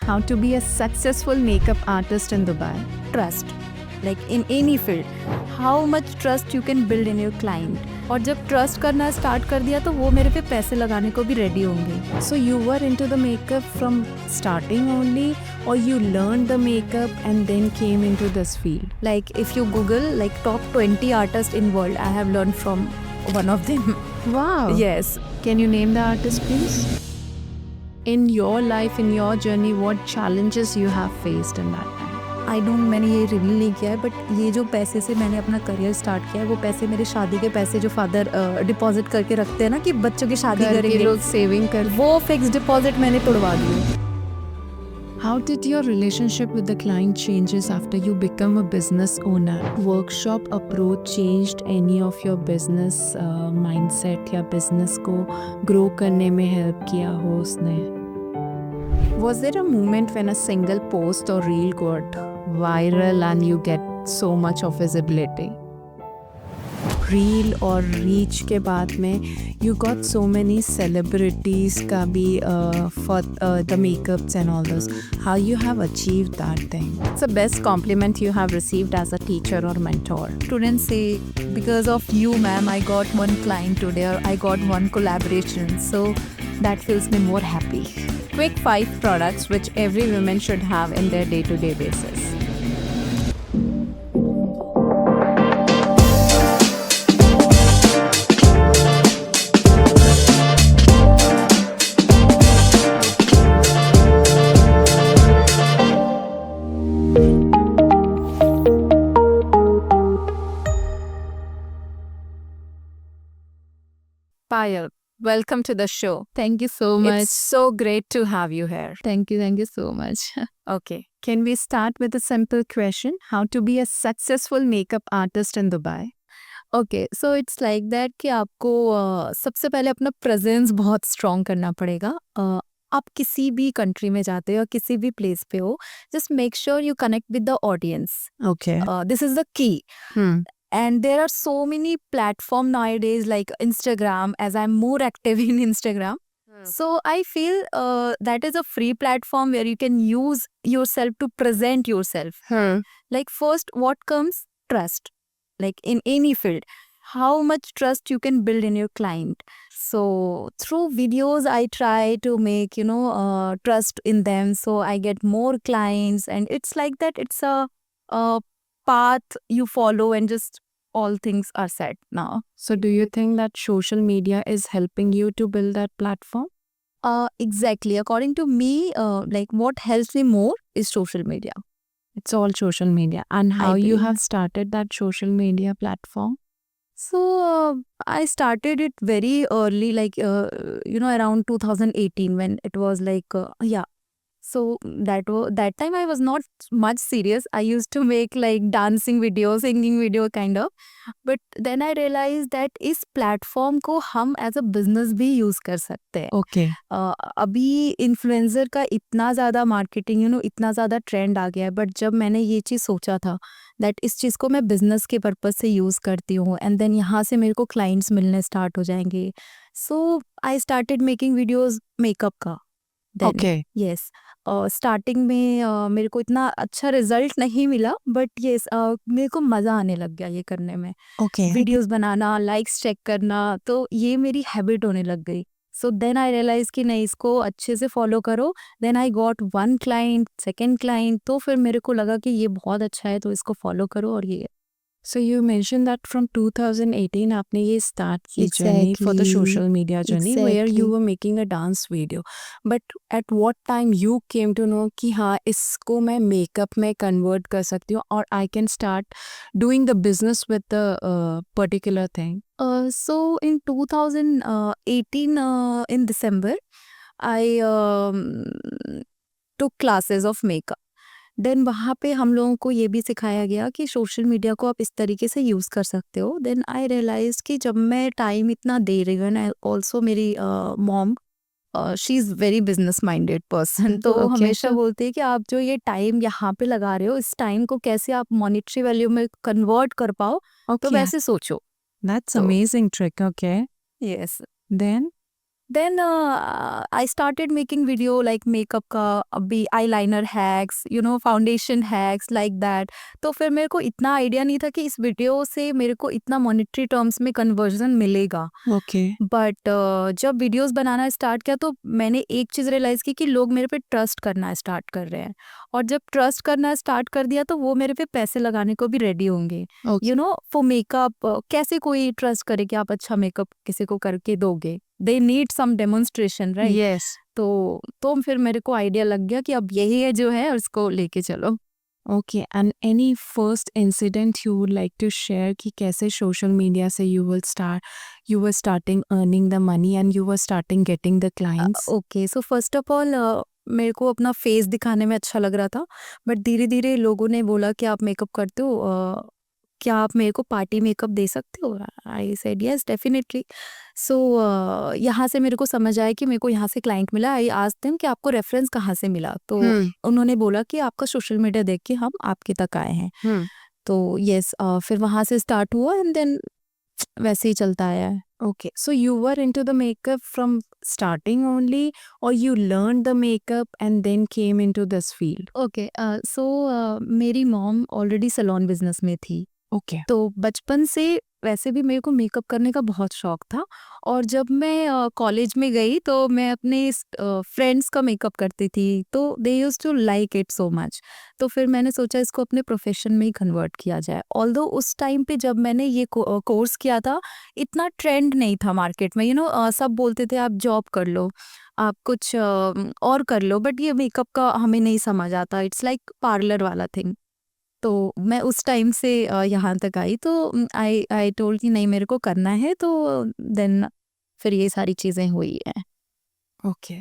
How to be a successful makeup artist in Dubai. Trust, like in any field, how much trust you can build in your client. और जब trust करना start कर दिया तो वो मेरे पे पैसे लगाने को भी रेडी होंगे. So you were into the makeup from starting only, or you learned the makeup and then came into this field? Like if you Google like top 20 artists in world, I have learned from one of them. Wow. Yes. Can you name the artist, please? In your life, in your journey, what challenges you have faced in that time? I don't, मैंने ये reveal नहीं किया है, but ये जो पैसे से मैंने अपना करियर स्टार्ट किया है वो पैसे मेरे शादी के पैसे जो फादर डिपॉजिट करके रखते हैं ना कि बच्चों की शादी करेंगे, लोग सेविंग कर. वो फिक्स डिपॉजिट मैंने तोड़वा दी. How did your relationship with the client changes after you become a business owner? Workshop approach changed any of your business mindset या business को grow करने में help किया हो उसने? Was there a moment when a single post or reel got viral and you get so much of visibility? Reel और reach के बाद में you got so many celebrities का भी for the makeups and all those. How you have achieved that thing? It's the best compliment you have received as a teacher or mentor. Students say, because of you ma'am I got one client today, or I got one collaboration, so that feels me more happy. Quick 5 products which every woman should have in their day-to-day basis. Payal, welcome to the show. Thank you so much. It's so great to have you here. Thank you so much. Okay, can we start with a simple question? How to be a successful makeup artist in Dubai? Okay, so it's like that कि आपको सबसे पहले अपना presence बहुत strong करना पड़ेगा. आप किसी भी कंट्री में जाते हो, किसी भी प्लेस पे हो, just make sure you connect with the audience. Okay. This is the key. Hmm. And there are so many platforms nowadays like Instagram, as I'm more active in Instagram. So I feel that is a free platform where you can use yourself to present yourself. Hmm. Like first, what comes? Trust. Like in any field, how much trust you can build in your client. So through videos, I try to make, trust in them. So I get more clients, and it's like that. It's a path you follow, and just all things are set now. So do you think that social media is helping you to build that platform? Exactly. According to me, like what helps me more is social media. It's all social media. And how you believe. have started that social media platform? So I started it very early, like around 2018, when it was like yeah. So that time I was not much serious. I used to make like dancing video, singing video kind of. But then I realized that इस platform को हम as a business भी use कर सकते हैं. Okay. अभी influencer का इतना ज़्यादा मार्केटिंग इतना ज़्यादा ट्रेंड आ गया है. बट जब मैंने ये चीज़ सोचा था दैट इस चीज़ को मैं बिजनेस के पर्पज से यूज़ करती हूँ, एंड देन यहाँ से मेरे को क्लाइंट्स मिलने स्टार्ट हो जाएंगे. So I started making videos makeup का. Okay. यस, स्टार्टिंग में मेरे को इतना अच्छा रिजल्ट नहीं मिला, बट यस मेरे को मज़ा आने लग गया ये करने में. Okay. वीडियोस बनाना, लाइक्स चेक करना, तो ये मेरी हैबिट होने लग गई. सो देन आई रियलाइज कि नहीं, इसको अच्छे से फॉलो करो. Then I got one client, second client, तो फिर मेरे को लगा कि ये बहुत अच्छा है, तो इसको फॉलो करो. और ये So you mentioned that from 2018 आपने ये start की journey for the Exactly. social media journey where you Exactly. were making a dance video. But at what time you came to know कि हाँ इसको मैं makeup में convert कर सकती हूँ और I can start doing the business with the particular thing? So in 2018, in December, I took classes of makeup. Then वहाँ पे हम लोगों को ये भी सिखाया गया कि सोशल मीडिया को आप इस तरीके से यूज़ कर सकते हो. देन आई रियलाइज कि जब मैं टाइम इतना दे रही हूँ ना, ऑल्सो मेरी mom she is very business minded person, तो Okay. हमेशा बोलती है कि आप जो ये टाइम यहाँ पे लगा रहे हो, इस टाइम को कैसे आप मॉनेटरी वैल्यू में कन्वर्ट कर पाओ, तो Okay. वैसे सोचो. That's So- amazing trick. Okay. Yes. Then? Then I started making video like makeup का, अभी eyeliner hacks, foundation hacks like that. तो फिर मेरे को इतना आइडिया नहीं था कि इस वीडियो से मेरे को इतना मॉनेटरी टर्म्स में कन्वर्जन मिलेगा। ओके। बट जब वीडियोस बनाना स्टार्ट किया तो मैंने एक चीज़ रियलाइज़ की कि लोग मेरे पे ट्रस्ट करना स्टार्ट कर रहे हैं, और जब ट्रस्ट करना स्टार्ट कर दिया तो वो मेरे पे पैसे लगाने को भी रेडी होंगे। ओके। फॉर मेकअप कैसे कोई ट्रस्ट करे कि आप अच्छा मेकअप किसी को करके दोगे? They need some demonstration, right? Yes. तो फिर मेरे को आइडिया लग गया कि अब यही है जो है, उसको लेके चलो। Okay, and any first incident you would like to share कि कैसे सोशल मीडिया से you were starting earning the money and you were starting getting the clients? Okay, so first of all मेरे को अपना फेस दिखाने में अच्छा लग रहा था, बट धीरे धीरे लोगों ने बोला कि आप मेकअप करते हो, क्या आप मेरे को पार्टी मेकअप दे सकते हो? I said yes definitely. सो यहाँ से मेरे को समझ आया कि मेरे को यहाँ से क्लाइंट मिला। आई आस्क्ड देम कि आपको रेफरेंस कहाँ से मिला? तो उन्होंने बोला कि आपका सोशल मीडिया देख के हम आपके तक आए हैं। तो यस, फिर वहाँ से स्टार्ट हुआ एंड देन वैसे ही चलता आया है। Okay, so you were into the makeup from starting only, or you learned the makeup and then came into this field? Okay, so मेरी मॉम ऑलरेडी सैलून बिजनेस में थी। Okay. तो बचपन से वैसे भी मेरे को मेकअप करने का बहुत शौक था, और जब मैं कॉलेज में गई तो मैं अपने फ्रेंड्स का मेकअप करती थी, तो they used to like it so much. तो फिर मैंने सोचा इसको अपने प्रोफेशन में ही कन्वर्ट किया जाए। ऑल्दो उस टाइम पे जब मैंने ये कोर्स किया था, इतना ट्रेंड नहीं था मार्केट में। सब बोलते थे आप जॉब कर लो, आप कुछ और कर लो, बट ये मेकअप का हमें नहीं समझ आता। इट्स लाइक पार्लर वाला थिंग। तो मैं उस टाइम से यहाँ तक आई, तो आई आई टोल्ड कि नहीं मेरे को करना है, तो देन फिर ये सारी चीज़ें हुई हैं। Okay.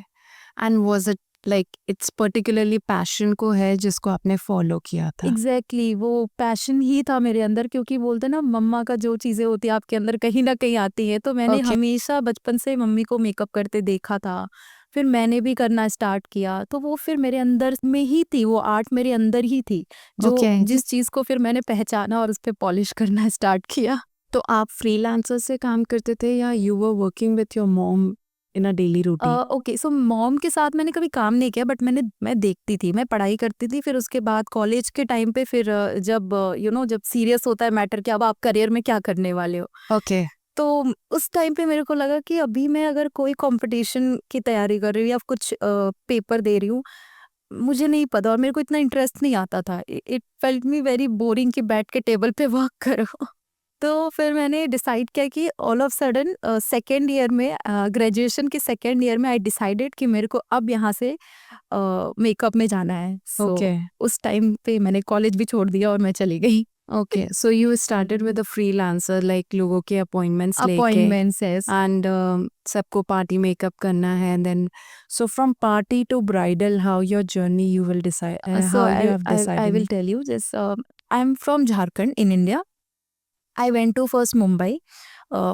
And was it like it's particularly passion को है जिसको आपने follow किया था? एग्जैक्टली वो पैशन ही था मेरे अंदर, क्योंकि बोलते ना मम्मा का जो चीज़ें होती है आपके अंदर कहीं ना कहीं आती है। तो मैंने Okay. हमेशा बचपन से मम्मी को मेकअप करते देखा था, फिर मैंने भी करना स्टार्ट किया, तो वो फिर मेरे अंदर में ही थी, वो आर्ट मेरे अंदर ही थी, जो Okay. जिस चीज़ को फिर मैंने पहचाना और उस पर पॉलिश करना स्टार्ट किया। तो आप फ्रीलांसर से काम करते थे या you were working with your mom in a daily routine? Okay, so mom के साथ मैंने कभी काम नहीं किया, बट मैं देखती थी, मैं पढ़ाई करती थी। फिर उसके बाद कॉलेज के टाइम पे फिर जब जब सीरियस होता है मैटर कि अब आप करियर में क्या करने वाले हो, Okay. तो उस टाइम पे मेरे को लगा कि अभी मैं अगर कोई कंपटीशन की तैयारी कर रही हूँ या कुछ पेपर दे रही हूँ, मुझे नहीं पता और मेरे को इतना इंटरेस्ट नहीं आता था। It felt me very boring कि बैठ के टेबल पे वर्क करो। तो फिर मैंने डिसाइड किया कि all of sudden second year में, ग्रेजुएशन के सेकेंड ईयर में, आई डिसाइडेड कि मेरे को अब यहाँ से मेकअप में जाना है। सो Okay. उस टाइम पे मैंने कॉलेज भी छोड़ दिया और मैं चली गई। Okay. So you started with a freelancer like लोगों के appointments लेके अपॉइंटमेंट्स है। and सबको party makeup करना है and then so from party to bridal how your journey you will decide So how you have I decided. will tell you this. I'm from Jharkhand in India. I went to first Mumbai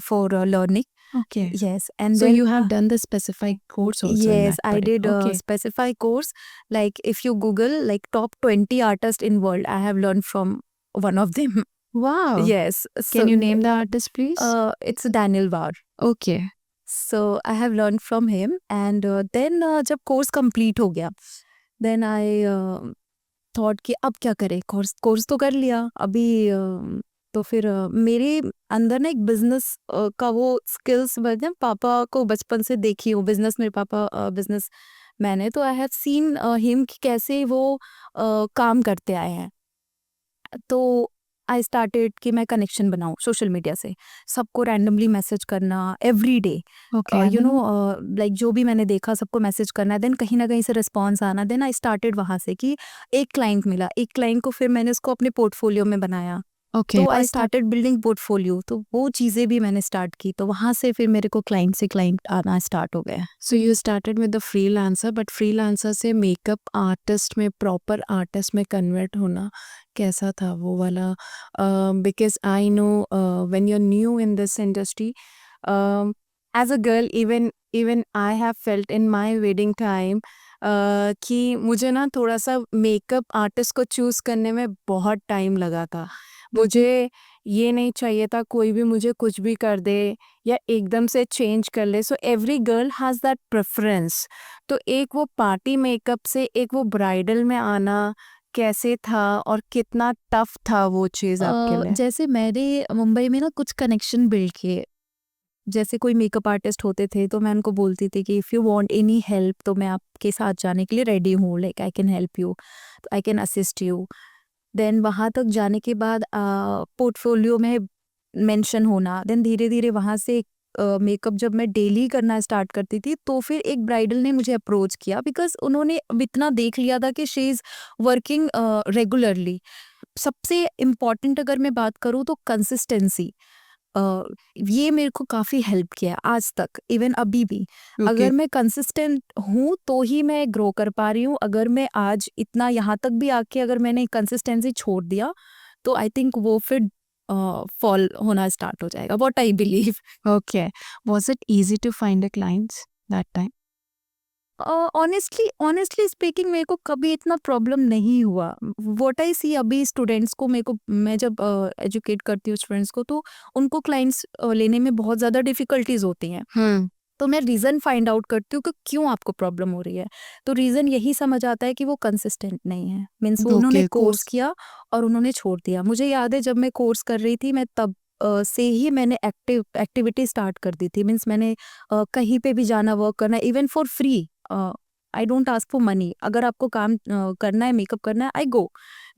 for learning. Okay. Yes, and So then you have done the specific course also in yes, that I did a Okay. specified course. Like if you Google like top 20 artists in world, I have learned from one of them. Wow. Yes. Can you name the artist please? It's Daniel Bar. Okay. So I have learned from him, and then जब course complete हो गया, then I thought कि अब क्या करें, course तो कर लिया अभी। तो फिर मेरे अंदर ना एक बिजनेस का वो स्किल्स पापा को बचपन से देखी हूँ, बिजनेस, मेरे पापा बिजनेस मैन है, तो आई हैव सीन हिम कि कैसे वो काम करते आए हैं। तो आई स्टार्टेड कि मैं कनेक्शन बनाऊँ सोशल मीडिया से, सबको रैंडमली मैसेज करना एवरी डे, Okay. लाइक जो भी मैंने देखा सबको मैसेज करना, देन कहीं ना कहीं से रिस्पॉन्स आना। देन आई स्टार्टेड वहाँ से कि एक क्लाइंट मिला, एक क्लाइंट को फिर मैंने उसको अपने पोर्टफोलियो में बनाया, Okay. तो आई स्टार्टेड बिल्डिंग पोर्टफोलियो, तो वो चीज़ें भी मैंने स्टार्ट की, तो वहाँ से फिर मेरे को क्लाइंट से क्लाइंट आना स्टार्ट हो गया। So you started with the freelancer, but freelancer से makeup artist में proper artist में convert होना कैसा था वो वाला? Because I know when you're new in this industry, as a girl, even I have felt in my wedding time कि मुझे ना थोड़ा सा makeup artist को choose करने में बहुत time लगा था। मुझे ये नहीं चाहिए था कोई भी मुझे कुछ भी कर दे या एकदम से चेंज कर ले। So every girl has that preference. तो एक वो पार्टी मेकअप से एक वो ब्राइडल में आना कैसे था और कितना टफ था वो चीज़ आपके लिए? जैसे मैंने मुंबई में ना कुछ कनेक्शन बिल्ड किए। जैसे कोई मेकअप आर्टिस्ट होते थे तो मैं उनको बोलती थी कि if you want any help तो मैं आपके साथ जाने के लिए रेडी हूँ, like I can help you, I can assist you. Then वहाँ तक जाने के बाद पोर्टफोलियो में मेंशन होना, देन धीरे-धीरे वहाँ से मेकअप जब मैं डेली करना स्टार्ट करती थी तो फिर एक ब्राइडल ने मुझे अप्रोच किया बिकॉज़ उन्होंने अब इतना देख लिया था कि शी इज़ वर्किंग रेगुलरली। सबसे इम्पोर्टेंट अगर मैं बात करूँ तो कंसिस्टेंसी, अ, ये मेरे को काफ़ी हेल्प किया है आज तक, इवन अभी भी। ओके। अगर मैं कंसिस्टेंट हूँ तो ही मैं ग्रो कर पा रही हूँ। अगर मैं आज इतना यहाँ तक भी आके अगर मैंने कंसिस्टेंसी छोड़ दिया तो आई थिंक वो फिर फॉल होना स्टार्ट हो जाएगा, what I believe. Okay. Was it easy to find the clients that time? Honestly honestly speaking मेरे को कभी इतना प्रॉब्लम नहीं हुआ। व्हाट आई सी अभी स्टूडेंट्स को, मेरे को मैं जब एजुकेट करती हूँ स्टूडेंट्स को तो उनको क्लाइंट्स लेने में बहुत ज़्यादा डिफ़िकल्टीज़ होती हैं। तो मैं रीज़न फाइंड आउट करती हूँ कि क्यों आपको प्रॉब्लम हो रही है। तो रीज़न यही समझ आता है कि वो कंसिस्टेंट नहीं है। मीन्स वो उन्होंने Okay, कोर्स course. किया और उन्होंने छोड़ दिया। मुझे याद है जब मैं कोर्स कर रही थी मैं तब से ही मैंने एक्टिविटी स्टार्ट कर दी थी। मीन्स मैंने कहीं पे भी जाना, वर्क करना, even for free. I don't ask for money. अगर आपको काम करना है, मेकअप करना है, आई गो।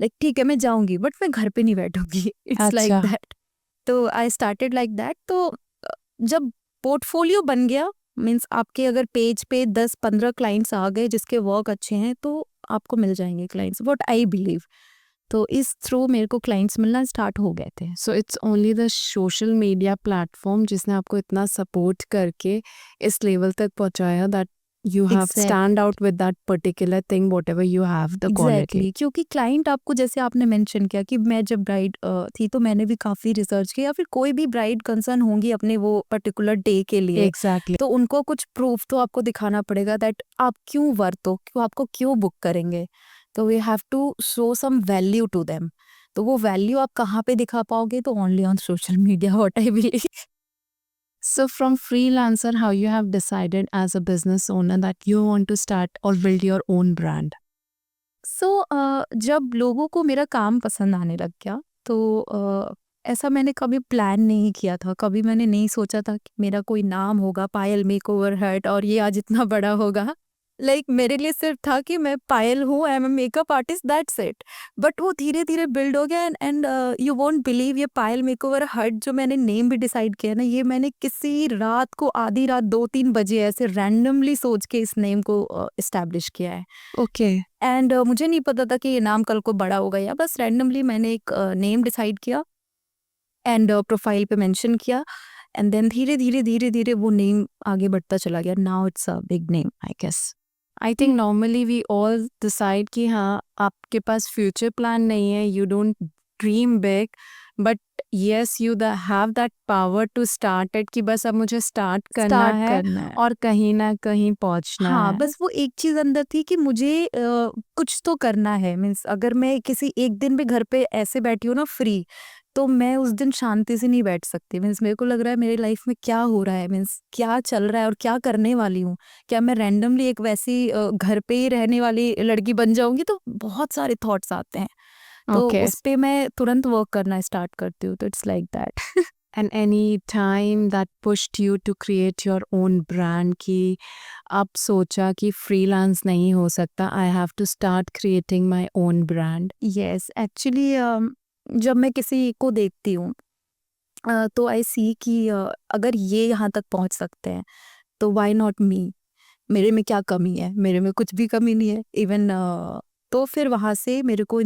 लाइक ठीक है मैं जाऊँगी बट मैं घर पे नहीं बैठूँगी। इट्स लाइक अच्छा। दैट। तो आई स्टार्टेड लाइक दैट। तो जब पोर्टफोलियो बन गया, मीन्स आपके अगर पेज पे 10-15 क्लाइंट्स आ गए जिसके वर्क अच्छे हैं तो आपको मिल जाएंगे क्लाइंट्स, व्हाट आई बिलीव। तो इस थ्रू मेरे को क्लाइंट्स मिलना स्टार्ट हो गए थे। So it's only the social media platform जिसने आपको इतना सपोर्ट करके इस लेवल तक पहुंचाया that you have stand out with that particular thing what ever you have the quality. Exactly, क्योंकि क्लाइंट आपको, जैसे आपने मेंशन किया कि मैं जब ब्राइड थी तो मैंने भी काफ़ी रिसर्च किया, या फिर कोई भी ब्राइड कंसर्न होंगी अपने वो पर्टिकुलर डे के लिए, एग्जैक्टली। तो उनको कुछ प्रूफ तो आपको दिखाना पड़ेगा दैट आप क्यों वर्थ हो, क्यों आपको क्यों बुक करेंगे। तो we have to show some value to them. तो वो वैल्यू आप कहाँ पे दिखा पाओगे? तो only on social media, what I believe. So from freelancer, how you have decided as a business owner that you want to start or build your own brand? सो जब लोगों को मेरा काम पसंद आने लग गया तो ऐसा मैंने कभी प्लान नहीं किया था, कभी मैंने नहीं सोचा था कि मेरा कोई नाम होगा पायल मेकओवर हट और ये आज इतना बड़ा होगा। लाइक मेरे लिए सिर्फ था कि मैं पायल हूँ, I am a makeup artist, that's it. But वो धीरे धीरे बिल्ड हो गया एंड यू वोंट बिलीव, ये पायल मेकओवर हट जो मैंने नेम भी डिसाइड किया ना, ये मैंने किसी रात को, आधी रात 2-3 बजे ऐसे रैंडमली सोच के इस नेम को इस्टेब्लिश किया है। Okay. एंड मुझे नहीं पता था कि ये नाम कल को बड़ा होगा, या बस रैंडमली मैंने एक नेम डिसाइड किया एंड प्रोफाइल पे मेंशन किया एंड देन धीरे धीरे वो नेम आगे बढ़ता चला गया। Now it's a big name I guess. I think normally we all decide कि हाँ आपके पास future plan नहीं है, you don't dream big, but yes you have that power to start it कि बस अब मुझे start करना स्टार्ट है करना है। और कहीं ना कहीं पहुंचना हाँ, है। बस वो एक चीज़ अंदर थी कि मुझे कुछ तो करना है। मीन्स अगर मैं किसी एक दिन भी घर पे ऐसे बैठी हूँ ना फ्री, तो मैं उस दिन शांति से नहीं बैठ सकती। मीन्स मेरे को लग रहा है मेरी लाइफ में क्या हो रहा है, मीन्स क्या चल रहा है और क्या करने वाली हूँ। क्या मैं रैंडमली एक वैसी घर पे ही रहने वाली लड़की बन जाऊँगी? तो बहुत सारे थॉट्स आते हैं। तो Okay. उस पे मैं तुरंत वर्क करना स्टार्ट करती हूँ। तो it's like that. And any time that pushed you to create your own brand कि आप सोचा कि freelance नहीं हो सकता, I have to start creating my own brand? Yes, actually जब मैं किसी को देखती हूँ तो आई सी कि अगर ये यहाँ तक पहुँच सकते हैं तो व्हाई नॉट मी? मेरे में क्या कमी है? मेरे में कुछ भी कमी नहीं है। इवन तो फिर वहाँ से मेरे को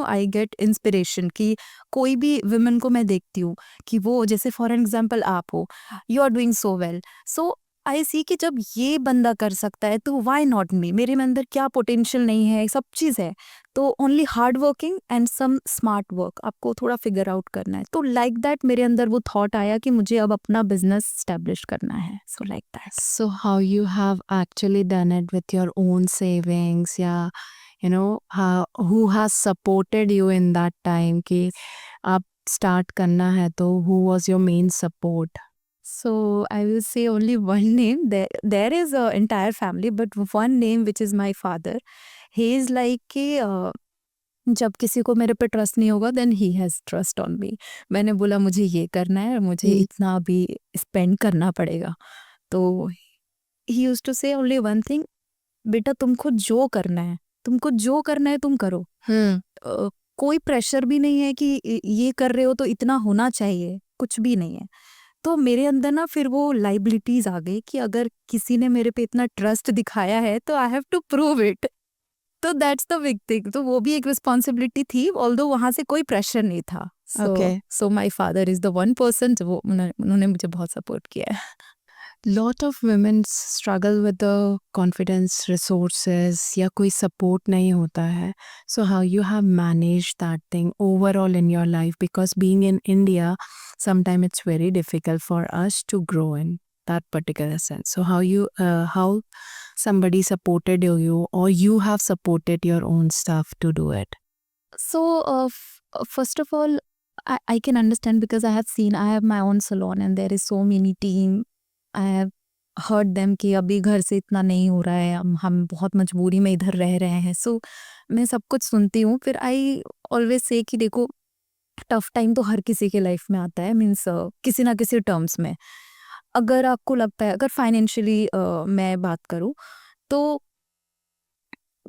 आई गेट इंस्पिरेशन कि कोई भी वुमेन को मैं देखती हूँ कि वो, जैसे फॉर एग्जांपल आप हो, you are doing so well. So I see कि जब ये बंदा कर सकता है तो व्हाई नॉट मी? मेरे में अंदर क्या पोटेंशियल नहीं है? सब चीज़ है। तो only hard working and some smart work आपको थोड़ा फिगर आउट करना है। तो लाइक दैट मेरे अंदर वो थॉट आया कि मुझे अब अपना बिजनेस स्टैब्लिश करना है। So like that. So how you have actually done it with your own savings या who has supported you in that time कि आप स्टार्ट करना है तो who was your main support? So I will say only one name. There is a entire family, but one name which is my father. He is like कि जब किसी को मेरे पे ट्रस्ट नहीं होगा then he has trust on me. मैंने बोला मुझे ये करना है, मुझे इतना अभी स्पेंड करना पड़ेगा। तो ही यूज्ड टू से ओनली वन थिंग, बेटा तुमको जो करना है, तुमको जो करना है तुम करो। कोई प्रेशर भी नहीं है कि ये कर रहे हो तो इतना होना चाहिए, कुछ भी नहीं है। तो मेरे अंदर ना फिर वो लाइबिलिटीज आ गई कि अगर किसी ने मेरे पे इतना ट्रस्ट दिखाया है तो I have to prove it. तो दैट्स द बिग थिंग। तो वो भी एक रिस्पॉन्सिबिलिटी थी, ऑल्दो वहां से कोई प्रेशर नहीं था। Okay. So my father is the one person जो उन्होंने मुझे बहुत सपोर्ट किया है। Lot of women struggle with the confidence resources या कोई support नहीं होता है. So how you have managed that thing overall in your life, because being in India sometimes it's very difficult for us to grow in that particular sense. So how somebody supported you or you have supported your own stuff to do it? So first of all, I can understand because I have my own salon and there is so many team. I have heard them कि अभी घर से इतना नहीं हो रहा है, हम बहुत मजबूरी में इधर रह रहे हैं। सो मैं सब कुछ सुनती हूँ। फिर आई ऑलवेज से कि देखो टफ टाइम तो हर किसी के लाइफ में आता है, मीन्स किसी ना किसी टर्म्स में। अगर आपको लगता है, अगर फाइनेंशियली मैं बात करूँ तो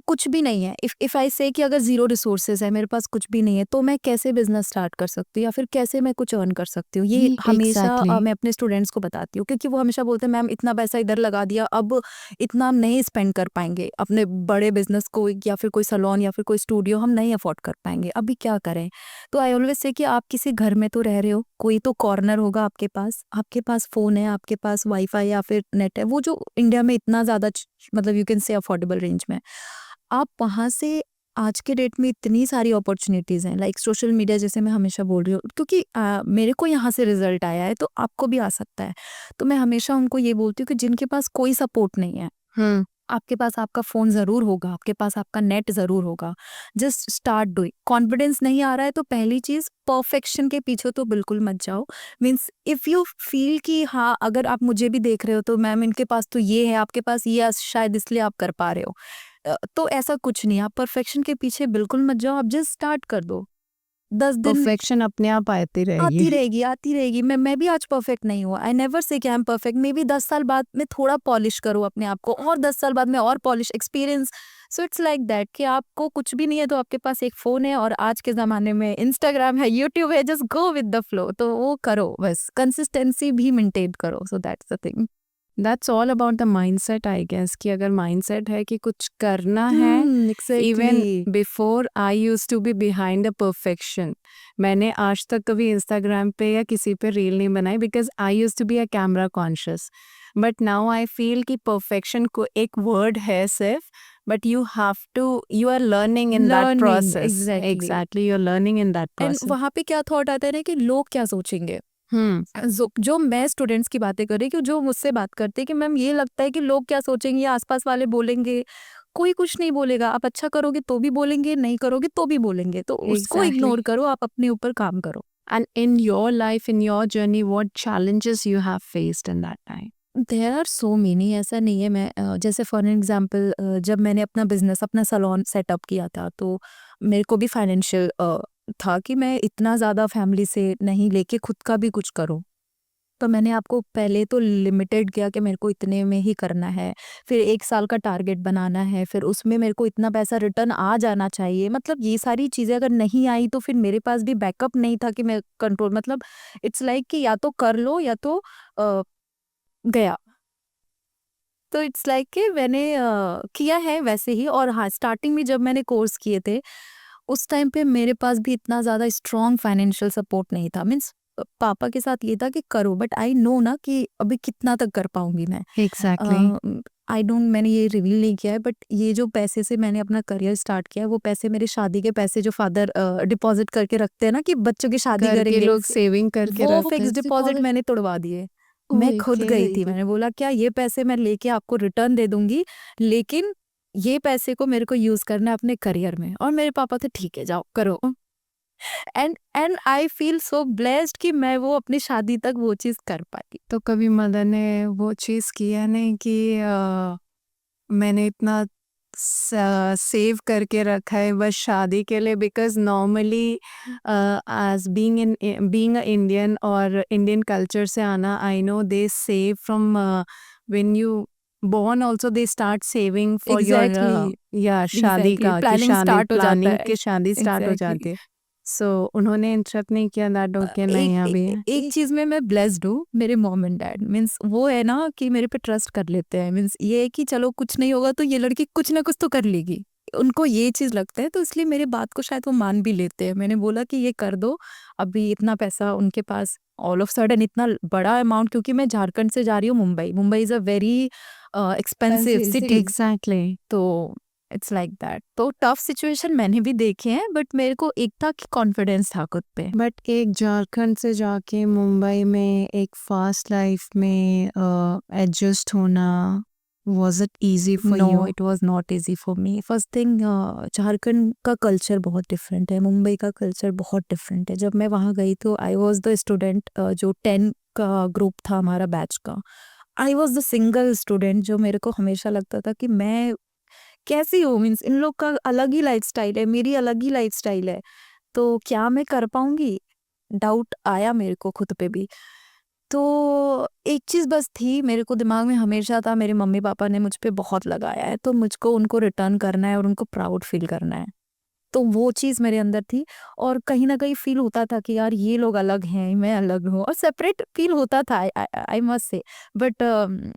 कुछ भी नहीं है। इफ आई से कि अगर ज़ीरो रिसोर्सेज़ है, मेरे पास कुछ भी नहीं है, तो मैं कैसे बिज़नेस स्टार्ट कर सकती हूँ या फिर कैसे मैं कुछ अर्न कर सकती हूँ? ये हमेशा Exactly. मैं अपने स्टूडेंट्स को बताती हूँ, क्योंकि वो हमेशा बोलते हैं मैम इतना पैसा इधर लगा दिया, अब इतना हम नहीं स्पेंड कर पाएँगे अपने बड़े बिज़नेस को, या फिर कोई सैलून या फिर कोई स्टूडियो हम नहीं अफोर्ड कर पाएँगे, अभी क्या करें? तो आई ऑलवेज़ से कि आप किसी घर में तो रह रहे हो, कोई तो कॉर्नर होगा आपके पास फ़ोन है, आपके पास वाई-फाई या फिर नेट है, वो जो इंडिया में इतना ज़्यादा मतलब यू कैन से अफोर्डेबल रेंज में। आप वहाँ से आज के डेट में इतनी सारी अपॉर्चुनिटीज़ हैं, लाइक सोशल मीडिया, जैसे मैं हमेशा बोल रही हूँ, क्योंकि मेरे को यहाँ से रिजल्ट आया है तो आपको भी आ सकता है। तो मैं हमेशा उनको ये बोलती हूँ कि जिनके पास कोई सपोर्ट नहीं है, आपके पास आपका फ़ोन ज़रूर होगा, आपके पास आपका नेट ज़रूर होगा, जस्ट स्टार्ट डूइंग। कॉन्फिडेंस नहीं आ रहा है तो पहली चीज़, परफेक्शन के पीछे तो बिल्कुल मत जाओ। मीन्स इफ़ यू फील कि हाँ, अगर आप मुझे भी देख रहे हो तो मैम इनके पास तो ये है, आपके पास ये है, शायद इसलिए आप कर पा रहे हो। तो ऐसा कुछ नहीं है, आप परफेक्शन के पीछे बिल्कुल मत जाओ, आप जस्ट स्टार्ट कर दो। 10 दिन Perfection अपने आप आती आती रहेगी. आती रहेगी। मैं भी आज परफेक्ट नहीं हूँ। आई नेवर से कि I am perfect. May be 10 साल बाद मैं थोड़ा पॉलिश करूँ अपने आप को, और 10 साल बाद मैं और polish experience. So it's like that कि आपको कुछ भी नहीं है तो आपके पास एक फ़ोन है, और आज के ज़माने में इंस्टाग्राम है, यूट्यूब है, just go with the flow. तो वो करो, बस कंसिस्टेंसी भी मेंटेन करो। So that's the thing. That's all about the mindset, I guess, कि अगर mindset है कि कुछ करना है, even exactly. before I used to be behind the perfection. मैंने आज तक कभी Instagram पे या किसी पे रील नहीं बनाई because I used to be a camera conscious. But now I feel कि perfection को एक word है सिर्फ, but you are learning in that Learning, process. exactly. Exactly, you're learning in that and process. वहाँ पे क्या थॉट आता है ना कि लोग क्या सोचेंगे। जो मैं स्टूडेंट्स की बातें कर रही हूँ, जो मुझसे बात करते हैं कि मैम ये लगता है कि लोग क्या सोचेंगे, आसपास वाले बोलेंगे। कोई कुछ नहीं बोलेगा, आप अच्छा करोगे तो भी बोलेंगे, नहीं करोगे तो भी बोलेंगे, तो उसको Exactly. इग्नोर करो, आप अपने ऊपर काम करो। And in your life, in your journey, what challenges you have faced in that time? There are so many. ऐसा नहीं है, मैं जैसे फॉर एग्जांपल जब मैंने अपना बिजनेस, अपना सैलून सेटअप किया था, तो मेरे को भी फाइनेंशियल था कि मैं इतना ज़्यादा फैमिली से नहीं लेके खुद का भी कुछ करूँ। तो मैंने आपको पहले तो लिमिटेड किया कि मेरे को इतने में ही करना है, फिर 1 साल का टारगेट बनाना है, फिर उसमें मेरे को इतना पैसा रिटर्न आ जाना चाहिए। मतलब ये सारी चीज़ें अगर नहीं आई तो फिर मेरे पास भी बैकअप नहीं था कि मैं कंट्रोल, मतलब इट्स लाइक कि या तो कर लो या तो गया। तो इट्स लाइक कि मैंने किया है वैसे ही। और हाँ, स्टार्टिंग में जब मैंने कोर्स किए थे, उस टाइम पे मेरे पास भी इतना ज़्यादा स्ट्रॉन्ग फाइनेंशियल सपोर्ट नहीं था। मीन्स पापा के साथ ये था कि करो, बट आई नो ना कि अभी कितना तक कर पाऊंगी मैं। Exactly. आई डोंट, मैंने ये रिवील नहीं किया है, बट ये जो पैसे से मैंने अपना करियर स्टार्ट किया है, वो पैसे मेरे शादी के पैसे जो फादर डिपॉजिट करके रखते हैं ना कि बच्चों की शादी करके करेंगे, लोग सेविंग करके वो रखते फिक्स हैं. डिपॉजिट मैंने तोड़वा दिए। मैं खुद गई थी, मैंने बोला क्या ये पैसे मैं लेके आपको रिटर्न दे दूंगी, लेकिन ये पैसे को मेरे को यूज करना है अपने करियर में। और मेरे पापा थे ठीक है जाओ करो। And I feel so blessed कि मैं वो अपनी शादी तक वो चीज़ कर पाई। तो कभी मदर ने वो चीज़ किया नहीं कि मैंने इतना सेव करके रखा है बस शादी के लिए? Because normally as being a Indian और इंडियन कल्चर से आना, I know they save from when you born also they start saving for your exactly या शादी एग्जैक्टली का, कि प्लानिंग शादी स्टार्ट हो जाता प्लानिंग है। की शादी स्टार्ट हो एग्जैक्टली जाती है। सो उन्होंने इंटरप्ट नहीं किया दैट ओके नहीं एक अभी एक चीज में मैं ब्लेस्ड हूँ, मेरे मॉम एंड डैड मीन्स वो है ना कि मेरे पे ट्रस्ट कर लेते हैं। मीन्स ये है कि चलो कुछ नहीं होगा तो ये लड़की कुछ ना कुछ तो कर लेगी, उनको ये चीज लगता है, तो इसलिए मेरे बात को शायद वो मान भी लेते हैं। मैंने बोला कि ये कर दो, अभी इतना पैसा उनके पास ऑल ऑफ सडन इतना बड़ा अमाउंट, क्योंकि मैं झारखंड से जा रही हूँ Mumbai. Mumbai is a very expensive city, exactly. तो इट्स लाइक दैट। तो टफ सिचुएशन मैंने भी देखे हैं, बट मेरे को एक था कि कॉन्फिडेंस था खुद पे। बट एक झारखंड से जाके मुंबई में एक फास्ट लाइफ में एडजस्ट होना, was it easy for no, you? It was not easy for me. First thing, Jharkhand का कल्चर बहुत डिफरेंट है, मुंबई का कल्चर बहुत डिफरेंट है। जब मैं वहाँ गई तो आई वाज द स्टूडेंट, जो 10 का ग्रुप था हमारा बैच का, I was the single student जो मेरे को हमेशा लगता था कि मैं कैसी हूँ। मीन्स इन लोग का अलग ही लाइफस्टाइल है, मेरी अलग ही लाइफस्टाइल है, तो क्या मैं कर पाऊंगी? डाउट आया मेरे को खुद पे भी। तो एक चीज़ बस थी मेरे को दिमाग में हमेशा था, मेरे मम्मी पापा ने मुझ पे बहुत लगाया है, तो मुझको उनको रिटर्न करना है और उनको प्राउड फील करना है। तो वो चीज़ मेरे अंदर थी, और कहीं न कहीं फ़ील होता था कि यार ये लोग अलग हैं, मैं अलग हूँ, और सेपरेट फ़ील होता था, आई मस्ट से। बट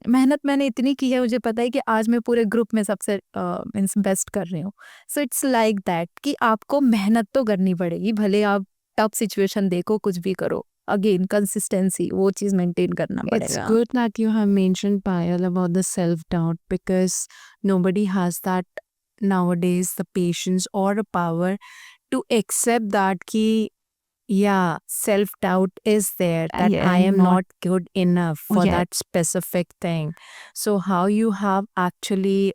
मेहनत मैंने इतनी की है, मुझे पता है कि आज मैं पूरे ग्रुप में सबसे मीन्स बेस्ट कर रही हूँ। सो इट्स लाइक दैट कि आपको मेहनत तो करनी पड़ेगी, भले आप टफ सिचुएशन देखो, कुछ भी करो। अगेन कंसिस्टेंसी, वो चीज़ मेंटेन करना It's पड़ेगा। good that you have mentioned, Payal, about the self-doubt, because nobody has that nowadays, the patience or the power to accept that ki, yeah, self-doubt is there, that Yeah, I I'm am not. not good enough for Yeah. that specific thing. So how you have actually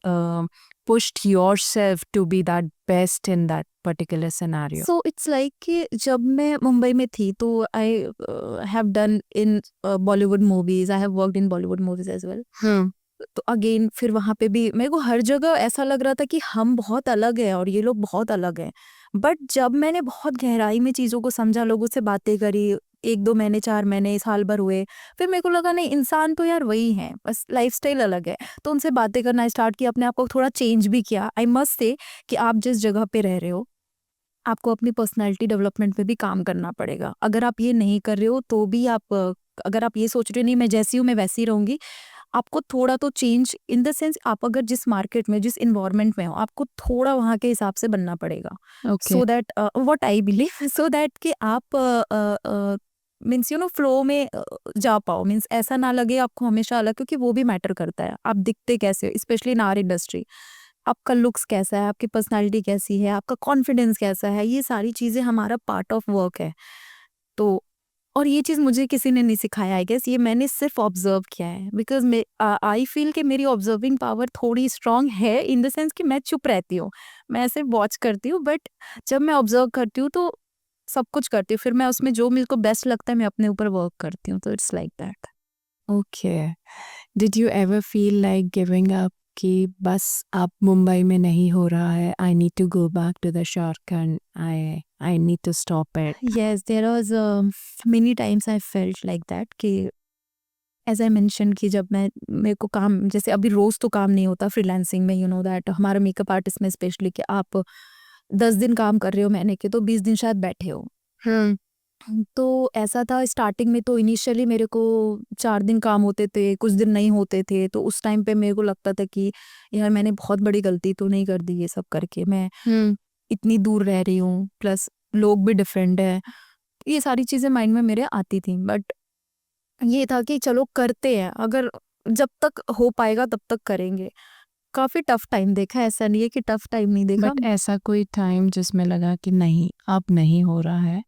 pushed yourself to be that best in that particular scenario? So it's like कि जब मैं मुंबई में थी तो I have done in Bollywood movies, I have worked in Bollywood movies as well. Hmm. तो again फिर वहाँ पे भी मेरे को हर जगह ऐसा लग रहा था कि हम बहुत अलग हैं और ये लोग बहुत अलग हैं। बट जब मैंने बहुत गहराई में चीज़ों को समझा, लोगों से बातें करी, 1-2 महीने, 4 महीने, साल भर हुए, फिर मेरे को लगा नहीं, इंसान तो यार वही है, बस लाइफस्टाइल अलग है। तो उनसे बातें करना स्टार्ट किया, अपने आप को थोड़ा चेंज भी किया। आई मस्ट से कि आप जिस जगह पे रह रहे हो, आपको अपनी पर्सनैलिटी डेवलपमेंट पे भी काम करना पड़ेगा। अगर आप ये नहीं कर रहे हो तो भी आप अगर आप ये सोच रहे हो नहीं मैं जैसी हूँ मैं वैसी ही रहूँगी, आपको थोड़ा तो चेंज इन द सेंस, आप अगर जिस मार्केट में, जिस एनवायरनमेंट में हो, आपको थोड़ा वहाँ के हिसाब से बनना पड़ेगा। Okay. So that what I believe so that कि आप मीन्स यू नो फ्लो में जा पाओ। मीन्स ऐसा ना लगे आपको हमेशा अलग, क्योंकि वो भी मैटर करता है। आप दिखते कैसे हो, स्पेशली इन आवर इंडस्ट्री, आपका लुक्स कैसा है, आपकी पर्सनालिटी कैसी है, आपका कॉन्फिडेंस कैसा है, ये सारी चीज़ें हमारा पार्ट ऑफ वर्क है। तो और ये चीज़ मुझे किसी ने नहीं सिखाया, आई गेस ये मैंने सिर्फ ऑब्जर्व किया है। बिकॉज आई फील कि मेरी ऑब्जर्विंग पावर थोड़ी स्ट्रांग है, इन द सेंस कि मैं चुप रहती हूँ, मैं ऐसे वॉच करती हूँ, बट जब मैं ऑब्जर्व करती हूँ तो सब कुछ करती हूँ, फिर मैं उसमें जो मेरे को बेस्ट लगता है मैं अपने ऊपर वर्क करती हूँ। तो it's like that. Okay. Did you ever feel like giving up कि बस अब मुंबई में नहीं हो रहा है, I need to go back to the Jharkhand, I need to stop it? Yes, there was many times I felt like that कि as I mention कि जब मैं मेरे को काम, जैसे अभी रोज तो काम नहीं होता फ्रीलांसिंग में, यू नो दैट हमारा मेकअप आर्टिस्ट में स्पेशली कि आप 10 दिन काम कर रहे हो महीने के, तो 20 दिन शायद बैठे हो। Hmm. तो ऐसा था स्टार्टिंग में, तो इनिशियली मेरे को 4 दिन काम होते थे, कुछ दिन नहीं होते थे, तो उस टाइम पे मेरे को लगता था कि यार मैंने बहुत बड़ी गलती तो नहीं कर दी ये सब करके, मैं Hmm. इतनी दूर रह रही हूँ, प्लस लोग भी डिफरेंट है, ये सारी चीज़ें माइंड में मेरे आती थी। बट ये था कि चलो करते हैं, अगर जब तक हो पाएगा तब तक करेंगे। काफ़ी टफ टाइम देखा है, ऐसा नहीं है कि टफ टाइम नहीं देखा। बट ऐसा कोई टाइम जिसमें लगा कि नहीं अब नहीं हो रहा है,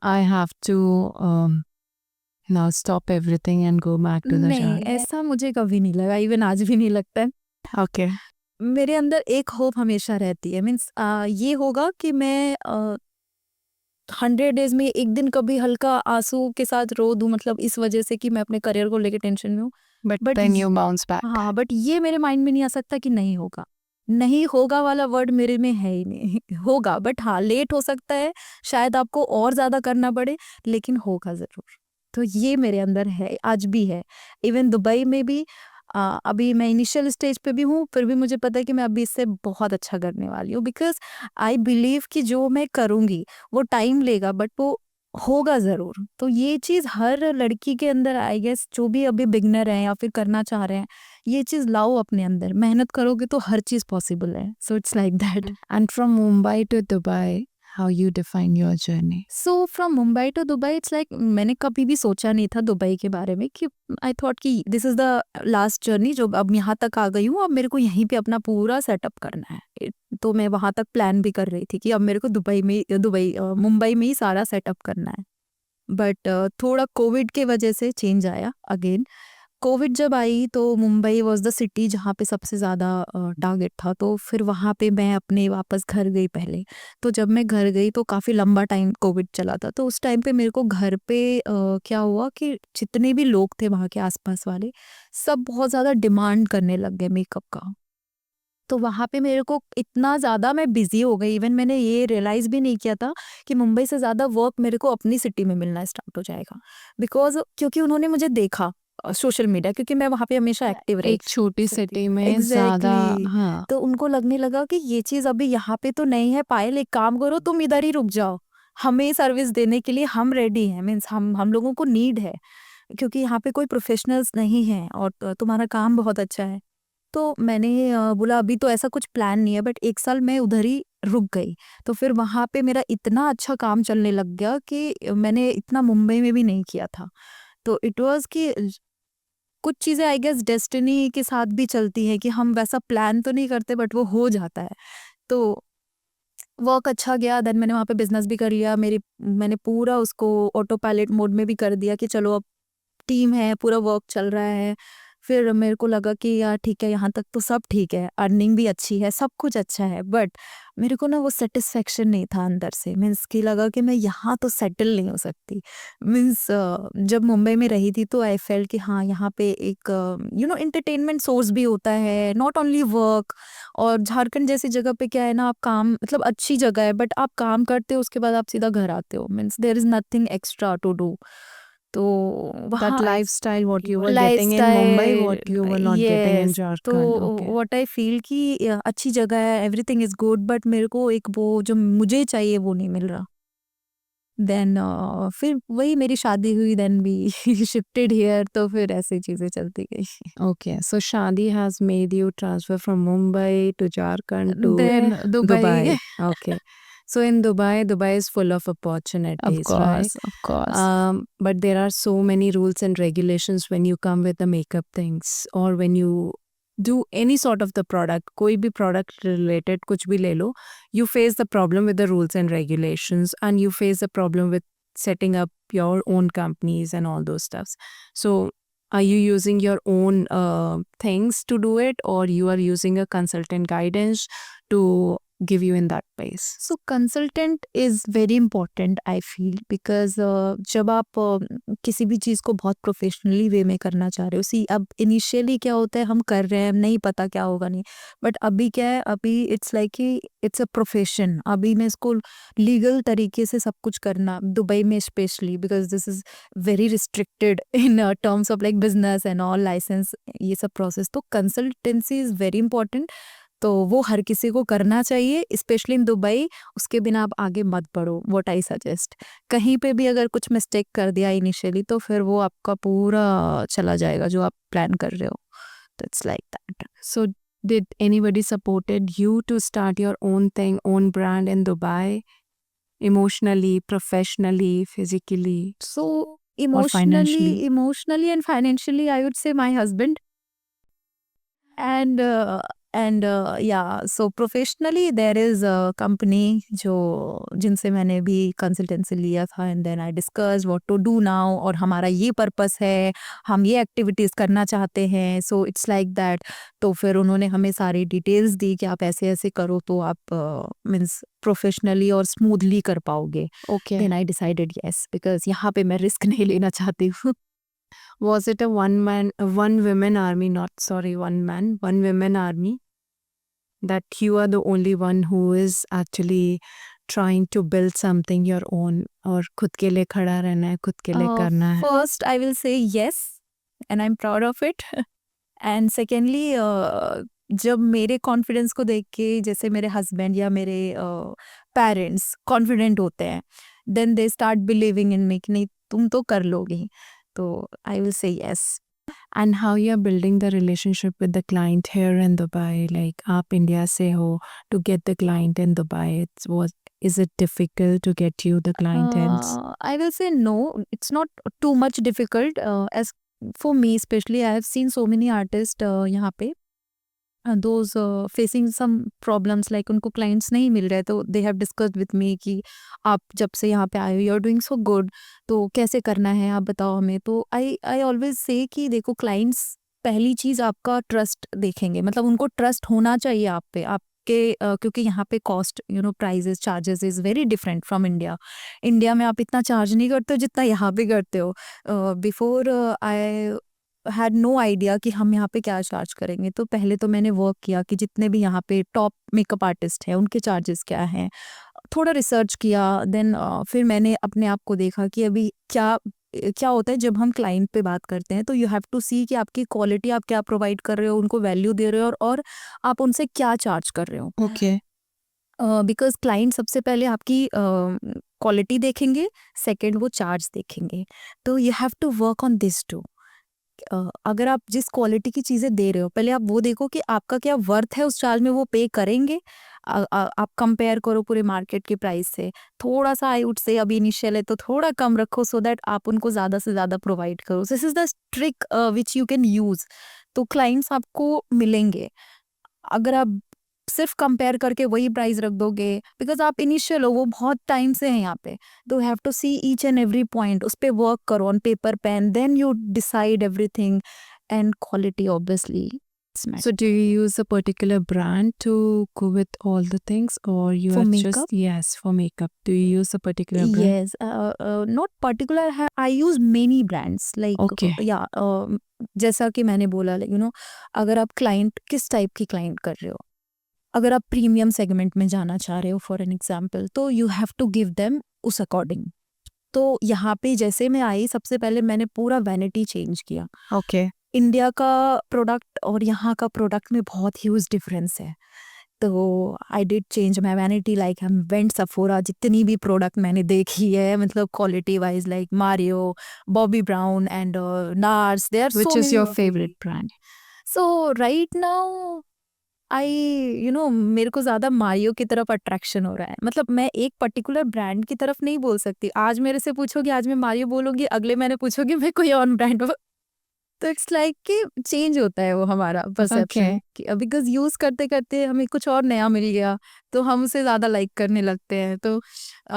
I have to now stop everything and go back to the नहीं, Jharkhand? ऐसा मुझे कभी नहीं लगा, इवन आज भी नहीं लगता है। Okay. मेरे अंदर एक होप हमेशा रहती है, मीन्स ये होगा कि मैं 100 डेज में एक दिन कभी हल्का आंसू के साथ रो दूं, मतलब इस वजह से कि मैं अपने करियर को लेके टेंशन में हूँ। But But then ये- you bounce back. हाँ, बट ये मेरे माइंड में नहीं आ सकता कि नहीं होगा। नहीं होगा वाला वर्ड मेरे में है ही नहीं। होगा, बट हाँ लेट हो सकता है, शायद आपको और ज़्यादा करना पड़े, लेकिन होगा ज़रूर। तो ये मेरे अंदर है, आज भी है। इवन दुबई में भी अभी मैं इनिशियल स्टेज पे भी हूँ, फिर भी मुझे पता है कि मैं अभी इससे बहुत अच्छा करने वाली हूँ, बिकॉज़ आई बिलीव कि जो मैं करूँगी, वो टाइम लेगा बट वो होगा ज़रूर। तो ये चीज़ हर लड़की के अंदर आई गेस, जो भी अभी बिगिनर हैं या फिर करना चाह रहे हैं, ये चीज़ लाओ अपने अंदर, मेहनत करोगे तो हर चीज़ पॉसिबल है। सो it's like that. And from Mumbai to Dubai, how you define your journey? So from Mumbai to Dubai it's like, मैंने कभी भी सोचा नहीं था दुबई के बारे में कि आई थॉट कि this is the last journey, जो अब यहाँ तक आ गई हूँ, अब मेरे को यहीं पे अपना पूरा सेटअप करना है। तो मैं वहाँ तक प्लान भी कर रही थी कि अब मेरे को मुंबई में ही सारा सेटअप करना है। बट थोड़ा कोविड के वजह से चेंज आया अगेन। कोविड जब आई तो मुंबई वाज़ द सिटी जहाँ पे सबसे ज़्यादा टारगेट था, तो फिर वहाँ पे मैं अपने वापस घर गई पहले। तो जब मैं घर गई तो काफ़ी लंबा टाइम कोविड चला था, तो उस टाइम पे मेरे को घर पे क्या हुआ कि जितने भी लोग थे वहाँ के आस-पास वाले, सब बहुत ज़्यादा डिमांड करने लग गए मेकअप का। तो वहाँ पे मेरे को इतना ज़्यादा मैं बिज़ी हो गई, इवन मैंने ये रियलाइज़ भी नहीं किया था कि मुंबई से ज़्यादा वर्क मेरे को अपनी सिटी में मिलना स्टार्ट हो जाएगा। बिकॉज़ क्योंकि उन्होंने मुझे देखा सोशल मीडिया, क्योंकि मैं वहाँ पे हमेशा एक्टिव रही। एक छोटी सिटी में ज़्यादा, एग्ज़ैक्टली। हाँ, तो उनको लगने लगा कि ये चीज़ अभी यहाँ पे तो नहीं है, पायल एक काम करो तुम इधर ही रुक जाओ। हमें सर्विस देने के लिए हम रेडी हैं, मीन्स हम लोगों को नीड है, क्योंकि यहाँ पे कोई प्रोफ़ेशनल्स नहीं हैं और तुम्हारा काम बहुत अच्छा है। तो मैंने बोला अभी तो ऐसा कुछ प्लान नहीं है, बट 1 साल मैं उधर ही रुक गई। तो फिर वहाँ पे मेरा इतना अच्छा काम चलने लग गया कि मैंने इतना मुंबई में भी नहीं किया था। तो इट वाज़ कि कुछ चीज़ें आई गेस डेस्टिनी के साथ भी चलती हैं कि हम वैसा प्लान तो नहीं करते बट वो हो जाता है। तो वर्क अच्छा गया, देन मैंने वहाँ पे बिज़नेस भी कर लिया। मैंने पूरा उसको ऑटो पायलट मोड में भी कर दिया कि चलो अब टीम है, पूरा वर्क चल रहा है। फिर मेरे को लगा कि यार ठीक है, यहाँ तक तो सब ठीक है, अर्निंग भी अच्छी है, सब कुछ अच्छा है, बट मेरे को ना वो सैटिस्फैक्शन नहीं था अंदर से। मीन्स कि लगा कि मैं यहाँ तो सेटल नहीं हो सकती। मीन्स जब मुंबई में रही थी तो आई फेल्ट कि हाँ, यहाँ पे एक एंटरटेनमेंट सोर्स भी होता है, नॉट ओनली वर्क। और झारखंड जैसी जगह पे क्या है ना, आप काम मतलब अच्छी जगह है, बट आप काम करते हो उसके बाद आप सीधा घर आते हो, means there is nothing extra to do. तो that वहाँ lifestyle what you were getting in Mumbai, lifestyle, what you were not getting in yes. तो Jharkhand. Okay. What I feel कि अच्छी जगह है, एवरीथिंग इज़ गुड, बट मेरे को एक वो जो मुझे चाहिए वो नहीं मिल रहा। देन फिर वही मेरी शादी हुई, देन वी शिफ्टेड हियर, तो फिर ऐसी चीज़ें चलती गई। Okay, so Shadi has made you transfer from Mumbai to Jharkhand to then Dubai. Dubai. Okay. So in Dubai, Dubai is full of opportunities, right? Of course. But there are so many rules and regulations when you come with the makeup things or when you do any sort of the product, कोई भी product related कुछ भी ले लो, you face the problem with the rules and regulations and you face the problem with setting up your own companies and all those stuffs. So are you using your own things to do it or you are using a consultant guidance to give you in that place? So consultant is very important I feel, because जब आप किसी भी चीज़ को बहुत professionally वे में करना चाह रहे हो, सी अब इनिशियली क्या होता है, हम कर रहे हैं, नहीं पता क्या होगा नहीं, बट अभी क्या है, अभी इट्स लाइक कि इट्स अ प्रोफेशन। अभी मैं इसको लीगल तरीके से सब कुछ करना, दुबई में specially because this is very restricted in terms of like business and all license, ये सब प्रोसेस। तो कंसल्टेंसी इज़ वेरी इंपॉर्टेंट। तो वो हर किसी को करना चाहिए, स्पेशली इन दुबई। उसके बिना आप आगे मत बढ़ो, व्हाट आई सजेस्ट। कहीं पे भी अगर कुछ मिस्टेक कर दिया इनिशियली तो फिर वो आपका पूरा चला जाएगा जो आप प्लान कर रहे हो। तो it's like that. So did anybody supported you to start your own thing, own brand in Dubai? Emotionally, professionally, physically, so or emotionally financially? Emotionally and financially I would say my husband. And and या so professionally there is a company जो जिनसे मैंने भी consultancy लिया था, and then I discuss what to do now, और हमारा ये पर्पस है, हम ये एक्टिविटीज करना चाहते हैं, सो इट्स लाइक दैट। तो फिर उन्होंने हमें सारी डिटेल्स दी कि आप ऐसे ऐसे करो तो आप मीन्स प्रोफेशनली और स्मूथली कर पाओगे। Okay. Then I decided yes, because यहाँ पे मैं रिस्क नहीं लेना चाहती हूँ। Was it a one women army, not sorry, one man, one women army? That you are the only one who is actually trying to build something your own, और खुद के लिए खड़ा रहना है, खुद के लिए करना है. First I will say yes, and I am proud of it. And secondly जब मेरे कॉन्फिडेंस को देख के जैसे मेरे हस्बैंड या मेरे पेरेंट्स कॉन्फिडेंट होते हैं, then they start believing in me कि नहीं तुम तो कर लोगी, तो I will say yes. And how you're building the relationship with the client here in Dubai, like आप India से हो, to get the client in Dubai, is it difficult to get you the clientele? I will say no, it's not too much difficult. As for me, especially, I have seen so many artists यहाँ पे those facing some problems, like उनको clients नहीं मिल रहे, तो they have discussed with me कि आप जब से यहाँ पे आए हो, you're doing so good, तो कैसे करना है आप बताओ हमें। तो I always say कि देखो clients पहली चीज़ आपका ट्रस्ट देखेंगे, मतलब उनको ट्रस्ट होना चाहिए आप पे, आपके क्योंकि यहाँ पे cost prices charges is very different from India. India में आप इतना चार्ज नहीं करते हो जितना यहाँ पे करते हो। Before I had no idea कि हम यहाँ पे क्या चार्ज करेंगे, तो पहले तो मैंने वर्क किया कि जितने भी यहाँ पे टॉप मेकअप आर्टिस्ट हैं उनके चार्जेस क्या हैं, थोड़ा रिसर्च किया। देन फिर मैंने अपने आप को देखा कि अभी क्या क्या होता है जब हम क्लाइंट पे बात करते हैं, तो यू हैव टू सी कि आपकी क्वालिटी आप क्या प्रोवाइड कर रहे हो, उनको वैल्यू दे रहे हो, और आप उनसे क्या चार्ज कर रहे हो। Okay. बिकॉज क्लाइंट सबसे पहले आपकी क्वालिटी देखेंगे, सेकंड वो चार्ज देखेंगे, तो you have to work on this too. अगर आप जिस क्वालिटी की चीज़ें दे रहे हो, पहले आप वो देखो कि आपका क्या वर्थ है उस चार्ज में, वो पे करेंगे। आप कंपेयर करो पूरे मार्केट के प्राइस से, थोड़ा सा आई वुड से अभी इनिशियल है तो थोड़ा कम रखो, सो दैट आप उनको ज़्यादा से ज़्यादा प्रोवाइड करो। This is the trick which you can use, तो क्लाइंट्स आपको मिलेंगे। अगर आप सिर्फ कंपेयर करके वही प्राइस रख दोगे, बिकॉज आप इनिशियल हो, वो बहुत टाइम से हैं यहाँ पे, तो have to see each and every point, उस पे वर्क करो on paper pen, then you decide everything, and quality obviously. So do you use a particular brand to go with all the things, or you For are makeup? just, yes, for makeup? Do you use a particular brand? Yes, not particular. I use many brands. Like Okay. yeah, जैसा कि मैंने बोला, अगर आप client किस type की client कर रहे हो, अगर आप प्रीमियम सेगमेंट में जाना चाह रहे हो फॉर एन एग्जाम्पल, तो you have to give them उस अकॉर्डिंग। तो यहाँ पे जैसे मैं आई, सबसे पहले मैंने पूरा वैनिटी चेंज किया। Okay. इंडिया का प्रोडक्ट और यहाँ का प्रोडक्ट में बहुत ह्यूज डिफरेंस है, तो I did change my vanity. Like हम वेंट सफोरा, जितनी भी प्रोडक्ट मैंने देखी है, मतलब quality wise, like Mario, Bobbi Brown and Nars, they are so Which is your many. favorite brand? So right now मेरे को ज़्यादा मारियो की तरफ अट्रैक्शन हो रहा है। मतलब मैं एक पर्टिकुलर ब्रांड की तरफ नहीं बोल सकती। आज मेरे से पूछोगे, आज मैं मारियो बोलूँगी, अगले महीने पूछोगे मैं कोई और ब्रांड तो इट्स लाइक कि चेंज होता है वो हमारा परसेप्शन, कि बिकॉज़ यूज़ करते-करते हमें कुछ और नया मिल गया, तो हम उसे ज़्यादा लाइक करने लगते हैं। तो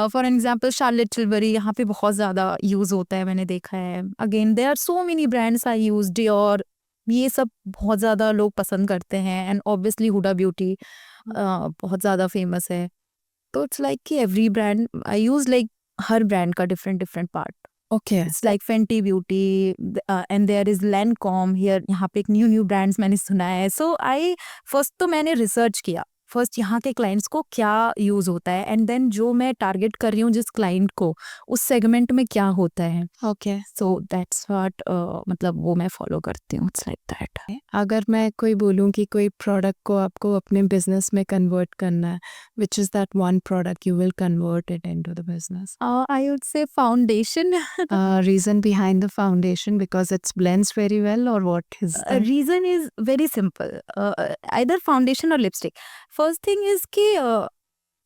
फॉर एग्ज़ाम्पल शार्लेट टिलबरी यहाँ पे बहुत ज़्यादा यूज़ होता है, मैंने देखा है। Again there are so many brands I use, Dior, ये सब बहुत ज़्यादा लोग पसंद करते हैं, एंड ऑब्वियसली हुडा ब्यूटी बहुत ज़्यादा फेमस है। तो इट्स लाइक कि every brand I use, like हर ब्रांड का different part. Okay. It's like Fenty Beauty, and there is Lancome here, यहाँ पे एक न्यू ब्रांड्स मैंने सुना है। सो आई फर्स्ट तो मैंने रिसर्च किया, फर्स्ट यहाँ के क्लाइंट्स को क्या यूज़ होता है, एंड देन जो मैं टारगेट कर रही हूँ जिस क्लाइंट को, उस सेगमेंट में क्या होता है। Okay. सो दैट्स व्हाट मतलब वो मैं फॉलो करती हूँ। It's like that. अगर मैं कोई बोलूँ कि कोई प्रोडक्ट को आपको अपने बिजनेस में कन्वर्ट करना है, which is that one product you will convert it into the business? I would से foundation. Reason behind the foundation, because it blends very well, or what is that? Reason is very simple, either foundation और lipstick. First thing is कि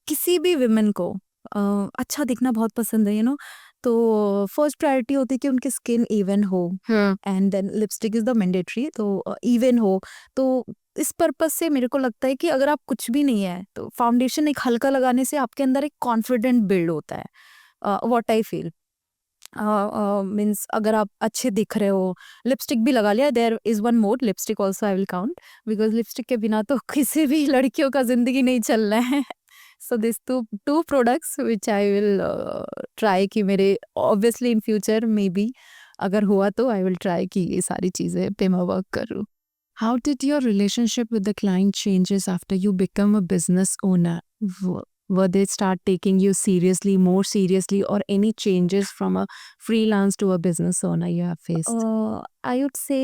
किसी भी women को अच्छा दिखना बहुत पसंद है, तो फर्स्ट प्रायोरिटी होती है कि उनकी स्किन इवन हो, and then lipstick is the mandatory, तो इवन हो। तो इस पर्पस से मेरे को लगता है कि अगर आप कुछ भी नहीं है तो फाउंडेशन एक हल्का लगाने से आपके अंदर एक कॉन्फिडेंट बिल्ड होता है, व्हाट आई फील। मीन्स अगर आप अच्छे दिख रहे हो, लिपस्टिक भी लगा लिया, there is one more lipstick also I will count, because lipstick के बिना तो किसी भी लड़कियों का जिंदगी नहीं चलना है। So this two products which I will try कि मेरे obviously in future maybe अगर हुआ तो आई विल ट्राई कि ये सारी चीज़ें पे मैं वर्क करूँ। How did your relationship with the client changes after you become a business owner? Were they start taking you seriously, more seriously, or any changes from a freelance to a business owner you have faced? I would say,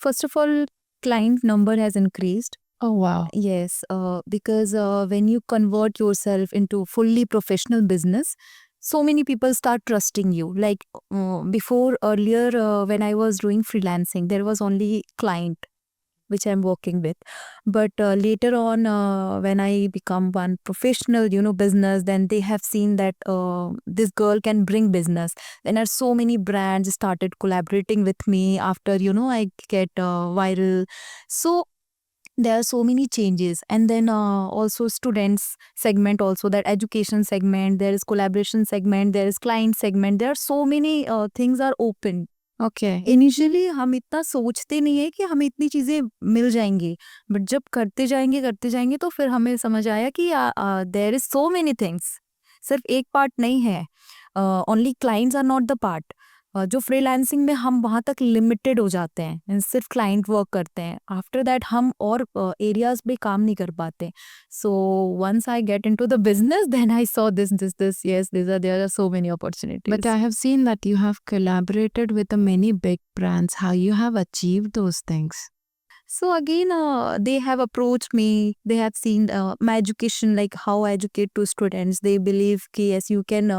first of all, client number has increased. Oh wow. Yes, because when you convert yourself into fully professional business, so many people start trusting you. Like before, earlier, when I was doing freelancing, there was only client which I'm working with. But later on, when I become one professional, business, then they have seen that this girl can bring business. Then are so many brands started collaborating with me after, I get viral. So there are so many changes, and then also students segment, also that education segment, there is collaboration segment, there is client segment, there are so many things are open. Okay. Initially हम इतना सोचते नहीं है कि हमें इतनी चीजें मिल जाएंगी, बट जब करते जाएंगे तो फिर हमें समझ आया कि there is so many things, सिर्फ एक पार्ट नहीं है, only clients are not the part. जो फ्रीलांसिंग में हम वहाँ तक लिमिटेड हो जाते हैं and सिर्फ क्लाइंट वर्क करते हैं, आफ्टर दैट हम और एरियाज में काम नहीं कर पाते। So once I get into the business then I saw this yes there are so many But opportunities. I have seen that you have collaborated with the many big brands. How you have achieved those things? So again, they have approached me. They have seen my education, like how I educate to students. They believe कि yes, you can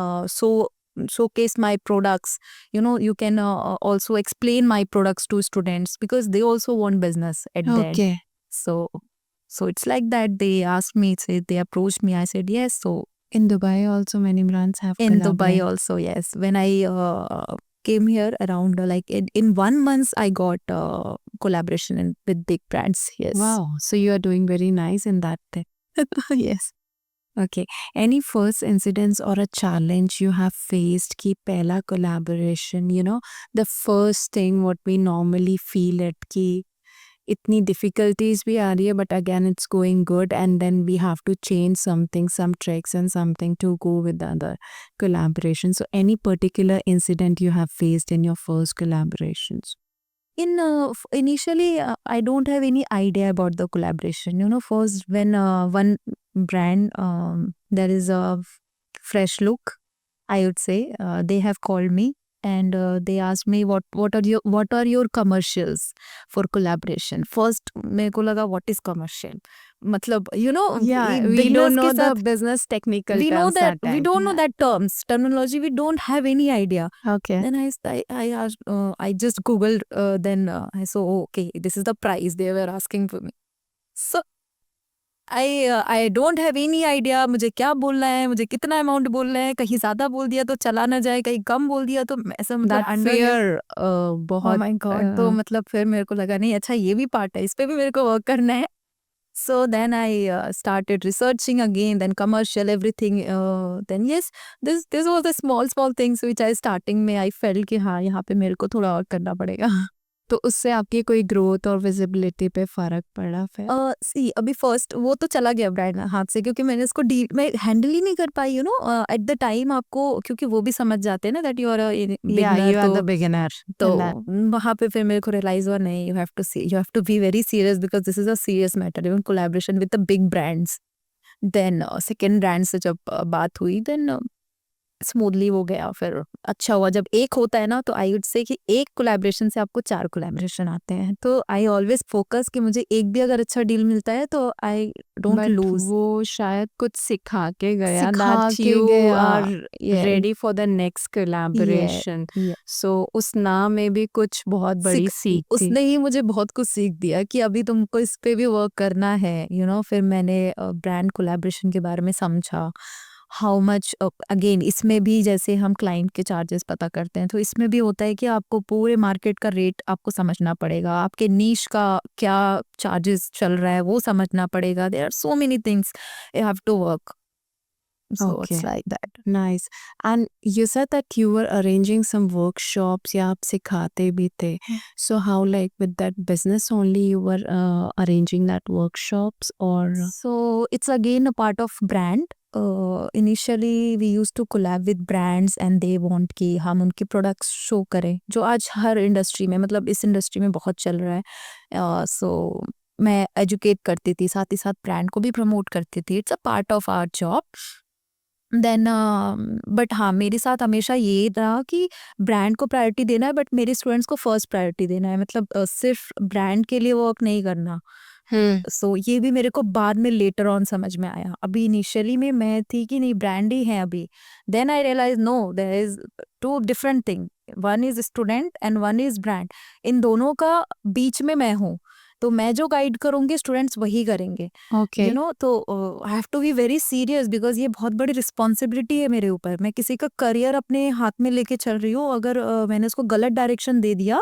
showcase my products. You can also explain my products to students because they also want business at the end. Okay. So it's like that. They asked me, they approached me. I said yes. So In Dubai also many brands have in Dubai collaborated. also, yes. When I came here around like in 1 month, I got collaboration with big brands. Yes. Wow. So you are doing very nice in that thing. Yes. Okay. Any first incidents or a challenge you have faced ki pehla collaboration, the first thing what we normally feel it ki itni difficulties bhi aa rahi hai, but again it's going good, and then we have to change something, some tricks and something to go with the other collaboration. So any particular incident you have faced in your first collaborations? Initially, I don't have any idea about the collaboration. First when one brand, there is a fresh look, I would say, they have called me and they asked me what are your commercials for collaboration. First मेरे को लगा what is commercial, मतलब Yeah, we business don't know के the साथ business technical we know terms that that we time. don't know that terminology, we don't have any idea. Okay. Then I asked, I just googled, then I saw, oh, okay, this is the price they were asking for me. So I don't have any idea मुझे क्या बोलना है, मुझे कितना amount बोलना है, कहीं ज्यादा बोल दिया तो चला ना जाए, कहीं कम बोल दिया तो ऐसा मतलब That fear बहुत माय गॉड। तो मतलब फिर मेरे को लगा नहीं, अच्छा ये भी पार्ट है, इस पे भी मेरे को वर्क करना है। So then I started researching again, then commercial, everything. Then yes, this was the small things which I starting में I felt कि हाँ यहाँ पे मेरे को थोड़ा और करना पड़ेगा। तो उससे आपकी कोई ग्रोथ और विजिबिलिटी पे फर्क पड़ा फिर? सी अभी फर्स्ट वो तो चला गया ब्रांड हाथ से, क्योंकि मैंने इसको डील मैं हैंडल ही नहीं कर पाई, एट द टाइम आपको, क्योंकि वो भी समझ जाते हैं ना that you are Yeah, beginner. you are the beginner तो in that. वहाँ पे फिर मेरे को रियलाइज हुआ नहीं, you have to be very serious because this is a serious matter, even collaboration with the big brands. Then second brand से जब बात हुई, देन स्मूथली हो गया, फिर अच्छा हुआ। जब एक होता है ना तो आई वुड से कि एक कोलैबोरेशन से आपको 4 कोलैबोरेशन आते हैं, तो आई ऑलवेज फोकस कि मुझे एक भी अगर अच्छा डील मिलता है तो आई डोंट बट लूज। वो शायद कुछ सिखा के गया, सिखा that के you गया, are ready for the next collaboration. So उस नाम में भी कुछ बहुत बड़ी सीख थी. उसने ही मुझे बहुत कुछ सीख दिया कि अभी तुमको इस पे भी वर्क करना है। फिर मैंने ब्रांड कोलैबोरेशन के बारे में समझा, हाउ मच, अगेन इसमें भी जैसे हम क्लाइंट के चार्जेस पता करते हैं, तो इसमें भी होता है कि आपको पूरे मार्केट का रेट आपको समझना पड़ेगा, आपके नीश का क्या चार्जेस चल रहा है वो समझना पड़ेगा. There are so many things you have to work. So it's Okay. like that. Nice. And you said that you were arranging some workshops या आप सिखाते भी थे. So how, like, with that business only you were arranging that workshops, or So it's again a part of brand. Initially we used to collab with brands and they want कि हम उनके products show करें, जो आज हर industry में, मतलब इस industry में बहुत चल रहा है. सो मैं एजुकेट करती थी, साथ ही साथ ब्रांड को भी प्रमोट करती थी. It's a part of our job. Then but हाँ, मेरे साथ हमेशा ये रहा कि ब्रांड को प्रायोरिटी देना है, बट मेरे स्टूडेंट्स को फर्स्ट प्रायोरिटी देना है, मतलब सिर्फ ब्रांड के लिए वर्क नहीं करना. सो ये भी मेरे को बाद में लेटर ऑन समझ में आया. अभी इनिशियली में मैं थी कि नहीं, ब्रांड ही है अभी. Then I realize no, there is two different thing. One is student and one is brand. इन दोनों का बीच में मैं हूँ, तो मैं जो गाइड करूंगी स्टूडेंट्स वही करेंगे. okay. तो I have to be very serious, because ये बहुत बड़ी रिस्पॉन्सिबिलिटी है मेरे ऊपर. मैं किसी का करियर अपने हाथ में लेके चल रही हूँ. अगर मैंने उसको गलत डायरेक्शन दे दिया,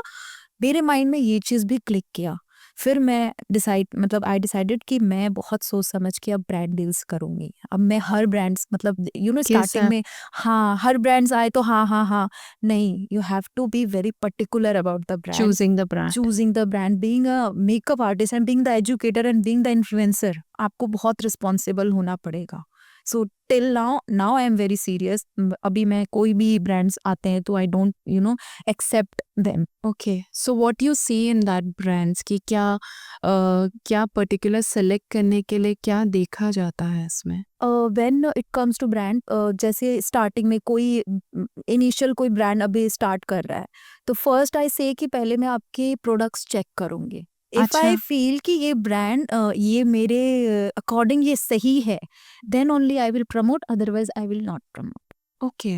मेरे माइंड में ये चीज़ भी क्लिक किया. फिर मैं आई डिसाइडेड कि मैं बहुत सोच समझ के अब ब्रांड डील्स करूंगी. अब मैं हर ब्रांड्स, मतलब स्टार्टिंग कैसा? में हाँ हर ब्रांड्स आए तो हाँ हाँ हाँ, नहीं, you have to be very particular about the brand. Choosing the brand. Choosing the brand, being a makeup artist and being the educator and being the influencer, आपको बहुत रिस्पॉन्सिबल होना पड़ेगा. So till now I am very serious. अभी मैं कोई भी brands आते हैं तो I don't accept them. Okay. So what you see in that brands कि क्या particular select करने के लिए क्या देखा जाता है इसमें? When it comes to brand, जैसे स्टार्टिंग में कोई इनिशियल कोई ब्रांड अभी स्टार्ट कर रहा है, तो फर्स्ट आई से कि पहले मैं आपके प्रोडक्ट्स चेक करूंगी. इफ आई अच्छा. फील कि ये ब्रांड ये मेरे अकॉर्डिंग ये सही है, then only I will promote, otherwise I will not promote. Okay.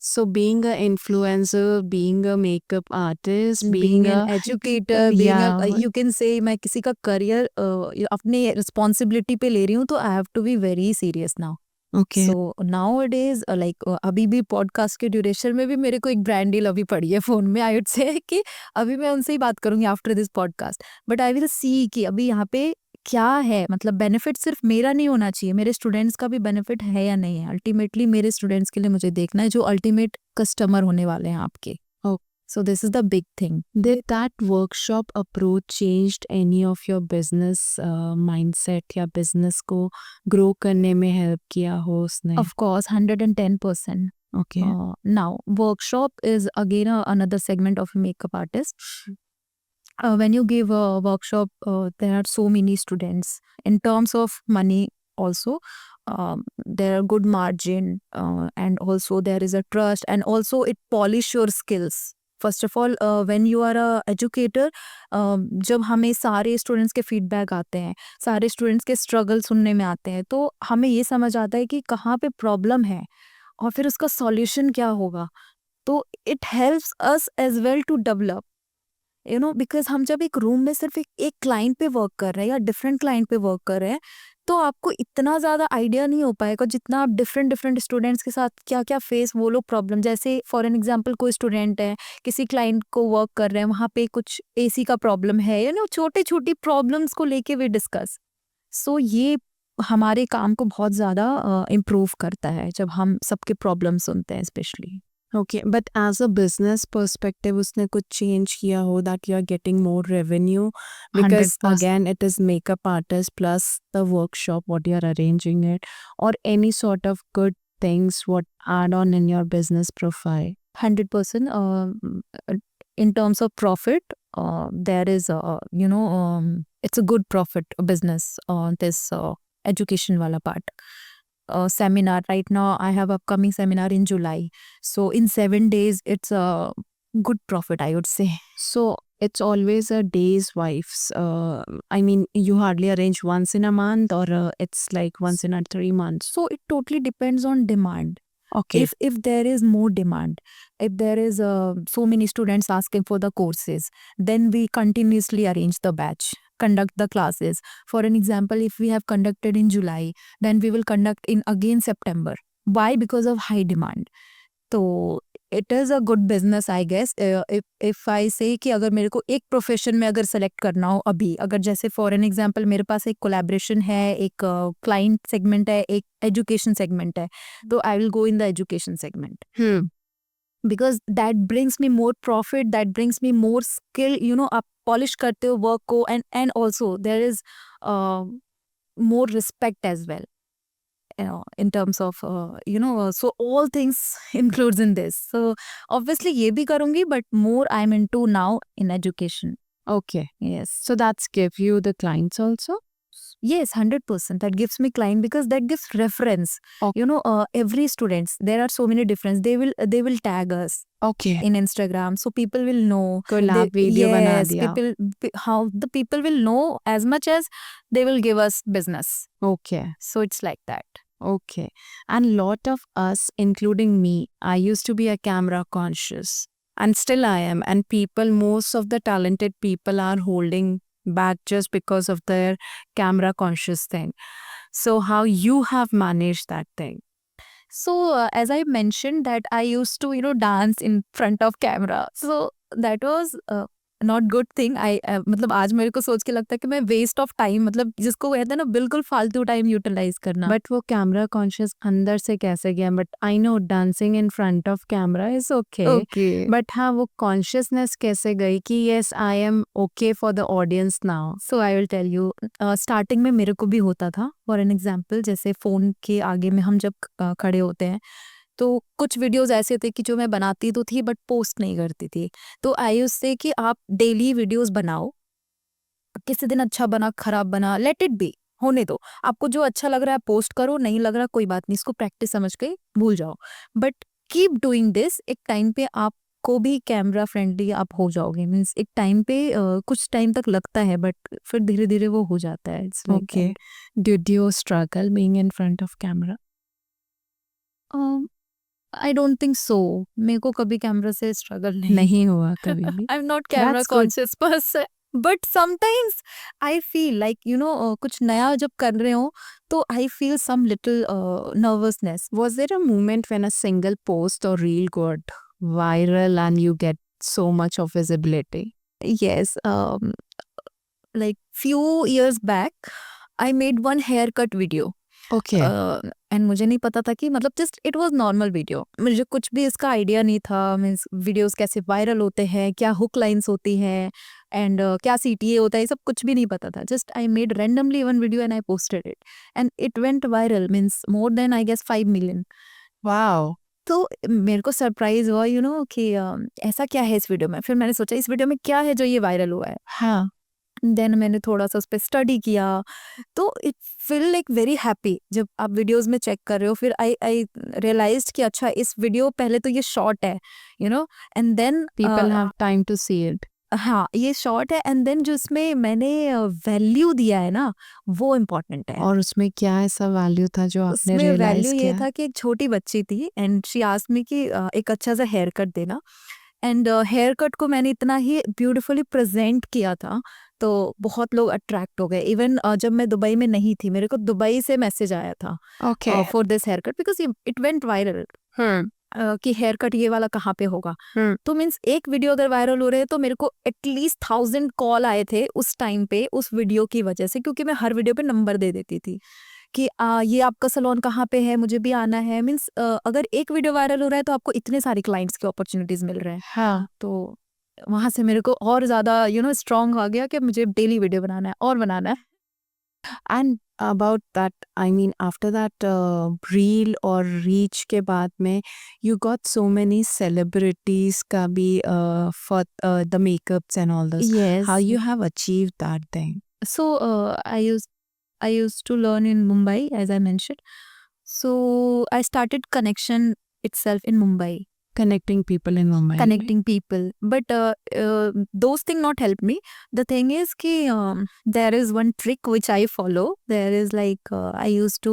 So being a influencer, being a makeup artist, being being an a educator, being yeah. You can say मैं किसी का career अपने responsibility पे ले रही हूँ, तो I have to be very serious now. Okay. So now it is like अभी भी पॉडकास्ट के ड्यूरेशन में भी मेरे को एक ब्रांड डील अभी पड़ी है फोन में. आई वुड से कि अभी मैं उनसे ही बात करूंगी after this podcast. But I will see कि अभी यहाँ पे क्या है, मतलब बेनिफिट सिर्फ मेरा नहीं होना चाहिए, मेरे स्टूडेंट्स का भी बेनिफिट है या नहीं है. अल्टीमेटली मेरे स्टूडेंट्स के लिए मुझे देखना है, जो अल्टीमेट कस्टमर होने वाले हैं आपके. Oh. So this is the big thing. Did that workshop approach changed any of your business mindset या business को grow करने में help किया हो उसने? Of course, 110%. Okay. Now, workshop is again another segment of a makeup artist. When you give a workshop, there are so many students. In terms of money, also, there are good margin, and also there is a trust, and also it polish your skills. First of all, when you are a educator, जब हमें सारे students के feedback आते हैं, सारे students के struggle सुनने में आते हैं, तो हमें ये समझ आता है कि कहाँ पे प्रॉब्लम है और फिर उसका सॉल्यूशन क्या होगा. तो it helps us as well to develop, because हम जब एक रूम में सिर्फ एक क्लाइंट पे वर्क कर रहे हैं या डिफरेंट क्लाइंट पे वर्क कर रहे हैं, तो आपको इतना ज़्यादा आइडिया नहीं हो पाएगा जितना आप डिफरेंट डिफरेंट स्टूडेंट्स के साथ क्या क्या फेस वो लोग प्रॉब्लम. जैसे फॉर एन एग्जांपल, कोई स्टूडेंट है, किसी क्लाइंट को वर्क कर रहे हैं, वहाँ पे कुछ एसी का प्रॉब्लम है, छोटी छोटी प्रॉब्लम्स को लेके वे डिस्कस. सो ये हमारे काम को बहुत ज़्यादा इम्प्रूव करता है जब हम सबके प्रॉब्लम सुनते हैं specially. Okay, but as a business perspective, उसने कुछ change किया हो that you are getting more revenue, because 100%. again it is makeup artist plus the workshop what you are arranging it, or any sort of good things what add on in your business profile. 100%. In terms of profit, there is it's a good profit business on this education wala part. Seminar right now, I have upcoming seminar in July, so in 7 days it's a good profit, I would say. So it's always a day's wives. I mean, you hardly arrange once in a month, or it's like once in a 3 months. So it totally depends on demand. Okay. If there is more demand, if there is so many students asking for the courses, then we continuously arrange the batch, conduct the classes. For an example, if we have conducted in July, then we will conduct in again September why? Because of high demand. तो it is a good business, I guess. If I say कि अगर मेरे को एक profession में अगर select करना हो अभी, अगर जैसे फॉर एन एग्जांपल मेरे पास एक कोलैबोरेशन है, एक क्लाइंट सेगमेंट है, एक एजुकेशन सेगमेंट है, तो I will go in the education segment because that brings me more profit, that brings me more skill. आप पॉलिश करते हो वर्क को, and also there is more respect as well, in terms of so all things includes in this. So obviously ये भी करूँगी, but more I'm into now in education. Okay. Yes. So that's give you the clients also? Yes, 100%. That gives me client because that gives reference. Okay. Every students, there are so many difference. They will tag us Okay. in Instagram, so people will know. Collab video बना Yes, दिया. how the people will know as much as they will give us business. Okay. So it's like that. Okay. And lot of us, including me, I used to be a camera conscious. And still I am. And people, most of the talented people are holding back just because of their camera conscious thing. So how you have managed that thing? So as I mentioned that I used to dance in front of camera. So that was not good thing. मतलब आज मेरे को सोच के लगता है कि मैं वेस्ट ऑफ टाइम, मतलब जिसको कहते हैं ना बिल्कुल फालतू टाइम यूटिलाइज करना. बट वो कैमरा कॉन्शियस अंदर से कैसे गया? But I know dancing in front of camera is okay, but हाँ वो कॉन्शियसनेस कैसे गई कि yes I am okay for the audience now? So I will tell you. Starting में मेरे को भी होता था. फॉर एन एग्जाम्पल, जैसे फोन के आगे में हम जब खड़े होते हैं तो कुछ वीडियोस ऐसे थे कि जो मैं बनाती तो थी बट पोस्ट नहीं करती थी. तो आई उससे कि आप डेली वीडियोस बनाओ, किसी दिन अच्छा बना खराब बना लेट इट बी, होने दो. आपको जो अच्छा लग रहा है पोस्ट करो, नहीं लग रहा कोई बात नहीं, इसको प्रैक्टिस समझ के भूल जाओ. But keep doing this. एक टाइम पे आपको भी कैमरा फ्रेंडली आप हो जाओगे. मीन्स एक टाइम पे कुछ टाइम तक लगता है बट फिर धीरे धीरे वो हो जाता है. It's like okay. Did you struggle being in front of camera? I don't think so. मेरे को कभी कैमरा से स्ट्रगल नहीं हुआ कभी भी? I am not camera That's good. Conscious person. But sometimes I feel like कुछ नया जब कर रहे हो तो I feel some little nervousness. Was there a moment when a single post or reel got viral and you get so much of visibility? Yes, like few years back I made one haircut video. Okay. And मुझे नहीं पता था कि मतलब just it was normal video. मुझे कुछ भी इसका आइडिया नहीं था. मीन्स वीडियोस कैसे वायरल होते हैं, क्या हुक लाइंस होती हैं, एंड क्या CTA होता है, ये सब कुछ भी नहीं पता था. Just I made randomly one video and I posted it and it went viral. Means more than I guess 5 million. Wow. तो मेरे को सरप्राइज हुआ कि ऐसा क्या है इस वीडियो में. फिर मैंने सोचा इस वीडियो में क्या है जो ये वायरल हुआ है. हाँ. देन मैंने थोड़ा सा उस पर स्टडी किया. तो it feel like very happy जब आप वीडियोस में चेक कर रहे हो. फिर आई रियलाइज्ड कि अच्छा इस वीडियो पहले तो ये शॉर्ट है and then People have time to see it. हाँ ये शॉर्ट है एंड देन जो इसमें मैंने वैल्यू दिया है ना वो इम्पोर्टेंट है. और उसमें क्या ऐसा वैल्यू था जो आपने उसमें रियलाइज वैल्यू ये किया? था कि एक छोटी बच्ची थी एंड शी आस्क्ड मी कि एक अच्छा सा हेयर कट देना. एंड हेयर कट को मैंने इतना ही ब्यूटीफुली प्रेजेंट किया था तो बहुत लोग अट्रैक्ट हो गए. इवन जब मैं दुबई में नहीं थी मेरे को दुबई से मैसेज आया था Okay. For this hair cut because it went viral कि हेयर कट ये वाला कहाँ पे होगा. तो मीन्स एक वीडियो अगर वायरल हो रहे हैं तो मेरे को एटलीस्ट 1000 कॉल आए थे उस टाइम पे उस वीडियो की वजह से, क्योंकि मैं हर वीडियो पे नंबर दे देती थी कि ये आपका सलोन कहाँ पे है, मुझे भी आना है. मीन्स अगर एक वीडियो वायरल हो रहा है तो आपको इतने सारे क्लाइंट्स के अपॉर्चुनिटीज मिल रहे हैं. हाँ. तो वहां से मेरे को और ज्यादा स्ट्रांग आ गया कि मुझे डेली वीडियो बनाना है और बनाना है. And about that, I mean, after that reel or reach के बाद में, you got so many celebrities का भी for the makeups and all this. Yes. How you have achieved that thing? So I used to learn in Mumbai, as I mentioned. So I started connection itself in Mumbai. Connecting people in Mumbai. Connecting people, but those things not help me. The thing is कि there is one trick which I follow. There is like I used to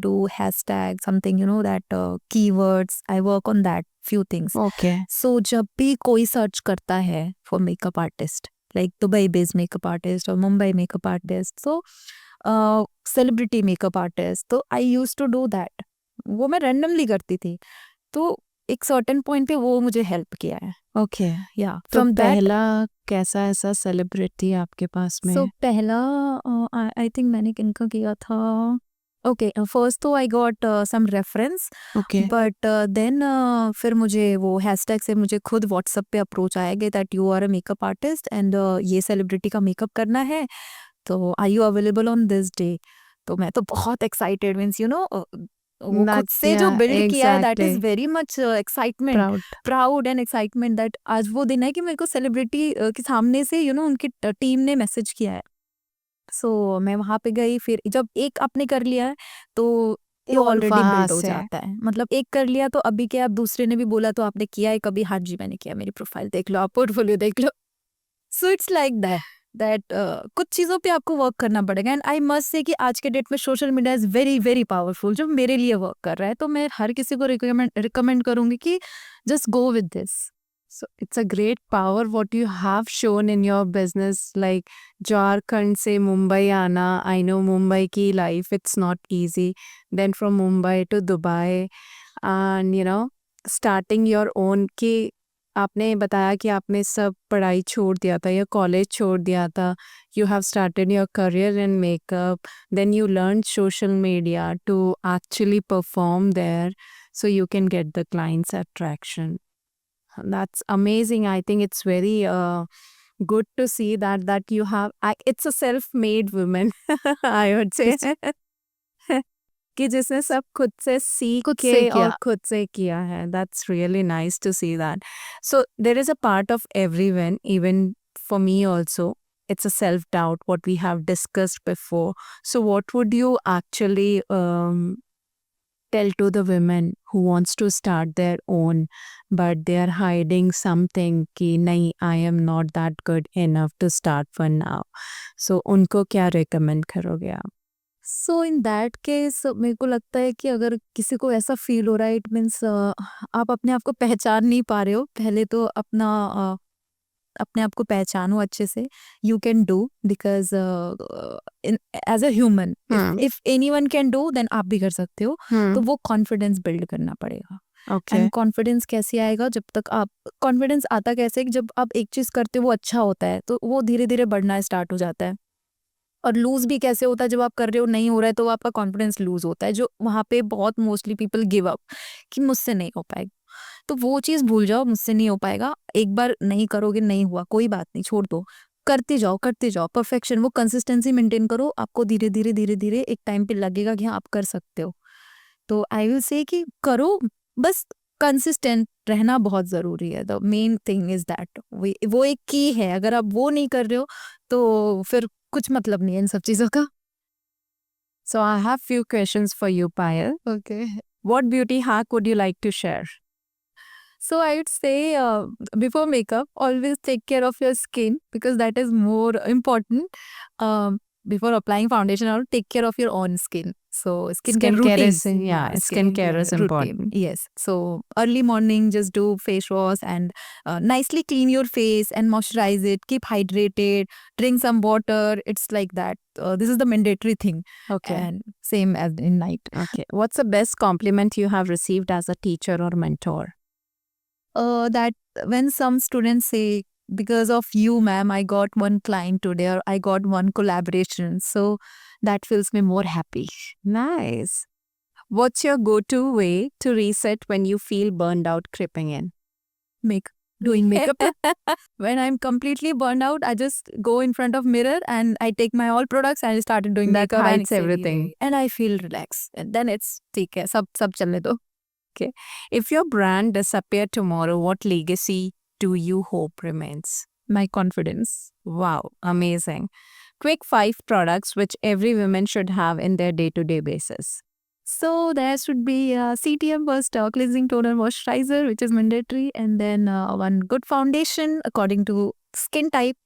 do hashtag something that keywords. I work on that few things. Okay. So जब भी कोई search करता है for makeup artist, like Dubai based makeup artist or Mumbai makeup artist, so celebrity makeup artist, so I used to do that. वो मैं randomly करती थी, तो एक सर्टेन पॉइंट पे वो मुझे हेल्प किया है। ओके, या तो फ्रॉम दैट, पहला कैसा ऐसा सेलिब्रिटी आपके पास में सो है? पहला आई थिंक मैंने किनका किया था। ओके, फर्स्ट तो I got some reference, okay, but then फिर मुझे वो हैशटैग से मुझे खुद व्हाट्सएप पे अप्रोच आया that you are a makeup artist and ये सेलिब्रिटी का मेकअप करना है, तो are you available on this day. तो मैं तो बहुत एक्साइटेड, मीन्स वो खुद दैट्स से जो या बिल्ड किया है that is exactly very much excitement, proud. Proud and excitement that आज वो दिन है कि मेरे को सेलिब्रिटी के सामने से उनकी टीम ने मैसेज किया है। सो मैं वहाँ पे गई, फिर जब एक आपने कर लिया है तो ये तो ऑलरेडी वहाँ बिल्ड हो से जाता है, मतलब एक कर लिया तो अभी क्या, आप दूसरे ने भी बोला तो आपने किया है कभी, हाँ जी मैंने किया, मेरी प्रोफाइल देख लो, आप पोर्टफोलियो देख लो। सो इट्स लाइक दैट कुछ चीज़ों पे आपको वर्क करना पड़ेगा, एंड आई मस्ट से कि आज के डेट में social media is very very powerful, जो मेरे लिए वर्क कर रहा है, तो मैं हर किसी को रिकमेंड करूंगी कि just go with this. So it's a great power what you have shown in your business, like Jharkhand से Mumbai आना. I know Mumbai की life, it's not easy. Then from Mumbai to Dubai and starting your own. कि आपने बताया कि आपने सब पढ़ाई छोड़ दिया था या कॉलेज छोड़ दिया था. You have started your career in makeup. Then you learned social media to actually perform there so you can get the clients attraction. That's amazing. I think it's very good to see that you have. It's a self-made woman, I would say. कि जिसने सब खुद से सीख खुद से के और किया। खुद से किया है. That's really nice to see that. So there is a part of everyone, even for me also. It's a self-doubt, what we have discussed before. So what would you actually tell to the women who wants to start their own but they are hiding something कि नहीं, I am not that good enough to start for now. So उनको क्या recommend करोगे आप? सो in that case मेरे को लगता है कि अगर किसी को ऐसा फील हो रहा है, इट मीन्स आप अपने आप को पहचान नहीं पा रहे हो, पहले तो अपने आप को पहचानो अच्छे से। You can do, because as a human, if anyone can do then आप भी कर सकते हो। तो वो कॉन्फिडेंस बिल्ड करना पड़ेगा। Okay. एंड कॉन्फिडेंस कैसे आएगा, जब तक आप, कॉन्फिडेंस आता कैसे है कि जब आप एक चीज करते हो वो अच्छा होता है तो वो धीरे धीरे बढ़ना स्टार्ट हो जाता है। और लूज भी कैसे होता है, जब आप कर रहे हो नहीं हो रहा है तो आपका कॉन्फिडेंस लूज होता है, जो वहाँ पे बहुत मोस्टली पीपल गिव अप कि मुझसे नहीं हो पाएगा। तो वो चीज़ भूल जाओ, मुझसे नहीं हो पाएगा, एक बार नहीं करोगे नहीं हुआ कोई बात नहीं, छोड़ दो, करते जाओ परफेक्शन, वो कंसिस्टेंसी मेंटेन करो, आपको धीरे धीरे धीरे धीरे एक टाइम पे लगेगा कि हाँ आप कर सकते हो। तो आई विल से कि करो, बस कंसिस्टेंट रहना बहुत ज़रूरी है। The main thing is that, वो एक की है, अगर आप वो नहीं कर रहे हो तो फिर कुछ मतलब नहीं है इन सब चीज़ों का। So I have few questions for you, Payal. Okay. What beauty hack would you like to share? So I would say before makeup, always take care of your skin because that is more important. Before applying foundation, or take care of your own skin. So skincare Skincare routine. is, yeah, skincare is routine. important. Yes. So early morning, just do face wash and nicely clean your face and moisturize it. Keep hydrated. Drink some water. It's like that. This is the mandatory thing. Okay. And same as in night. Okay. What's the best compliment you have received as a teacher or mentor? That when some students say, because of you ma'am I got one client today, or I got one collaboration, so that fills me more happy. Nice. What's your go-to way to reset when you feel burned out creeping in? Doing makeup. When I'm completely burned out, I just go in front of mirror and I take my all products and I started doing That makeup hides and everything. and I feel relaxed, and then it's ठीक है, सब चलने दो. Okay. If your brand disappeared tomorrow, what legacy do you hope remains? My confidence. Wow, amazing. Quick 5 products which every woman should have in their day-to-day basis. So there should be CTM first, cleansing toner moisturizer, which is mandatory, and then one good foundation according to skin type,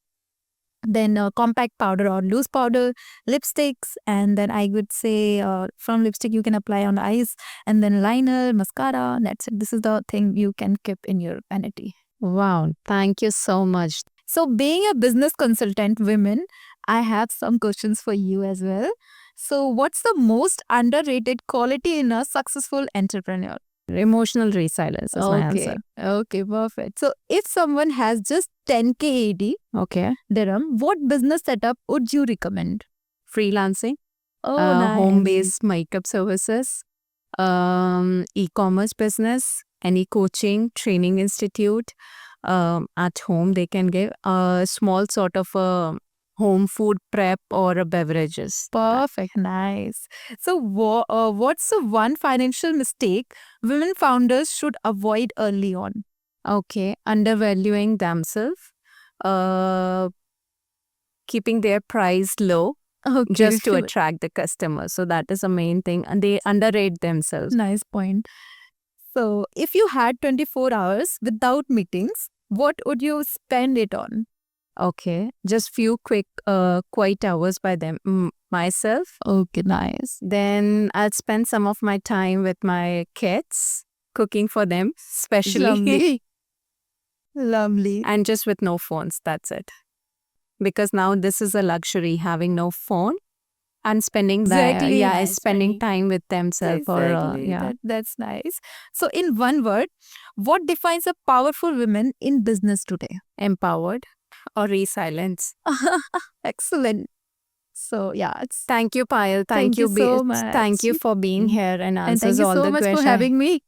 then compact powder or loose powder, lipsticks, and then I would say from lipstick you can apply on eyes, and then liner, mascara. That's it. This is the thing you can keep in your vanity. Wow, thank you so much. So being a business consultant women, I have some questions for you as well. So, what's the most underrated quality in a successful entrepreneur? Emotional resilience is my answer. Okay, perfect. So, if someone has just 10k AD Okay. dirham, what business setup would you recommend? Freelancing, Oh, nice. home-based makeup services, e-commerce business, any coaching, training institute. At home, they can give a small sort of a home food prep or a beverages. Perfect, nice. So, what's the one financial mistake women founders should avoid early on? Okay, undervaluing themselves, uh, keeping their price low Okay, just to attract the customers. So that is the main thing, and they underrate themselves. nice point. So, if you had 24 hours without meetings, what would you spend it on? Okay, just few quick, quiet hours by myself. Okay, nice. Then I'll spend some of my time with my kids, cooking for them, especially, Lovely. Lovely. and just with no phones. That's it. Because now this is a luxury, having no phone and spending Exactly, yeah, nice, spending time with themselves. Or Exactly. yeah, That's nice. So, in one word, what defines a powerful woman in business today? empowered or resilience. Excellent. So, yeah, it's Thank you, Payal. Thank you so Thank much. you for being here and and thank answers you all so the much for questions. having me.